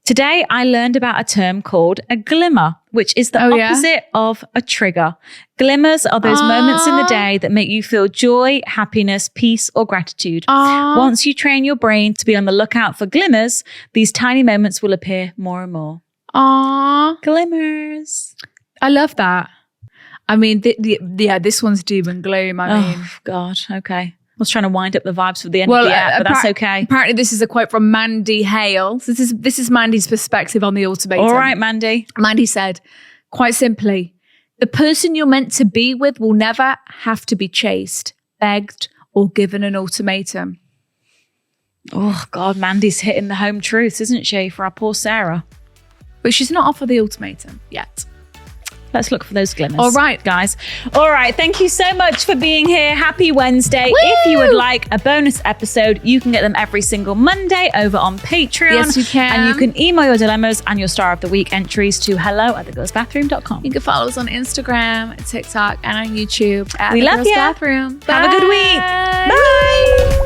Today, I learned about a term called a glimmer, which is the opposite of a trigger. Glimmers are those moments in the day that make you feel joy, happiness, peace, or gratitude. Once you train your brain to be on the lookout for glimmers, these tiny moments will appear more and more. Glimmers. I love that. I mean, this one's doom and gloom. I mean, oh, God. Okay. I was trying to wind up the vibes for the end of the app, but that's okay. Apparently, this is a quote from Mandy Hale. This is Mandy's perspective on the ultimatum. All right, Mandy. Mandy said, quite simply, the person you're meant to be with will never have to be chased, begged, or given an ultimatum. Oh, God, Mandy's hitting the home truths, isn't she, for our poor Sarah? But she's not offered the ultimatum yet. Let's look for those glimmers. All right, guys. All right. Thank you so much for being here. Happy Wednesday. Woo! If you would like a bonus episode, you can get them every single Monday over on Patreon. Yes, you can. And you can email your dilemmas and your Star of the Week entries to hello@thegirlsbathroom.com. You can follow us on Instagram, TikTok, and on YouTube at We The love Girls you. Bathroom. Have a good week. Bye.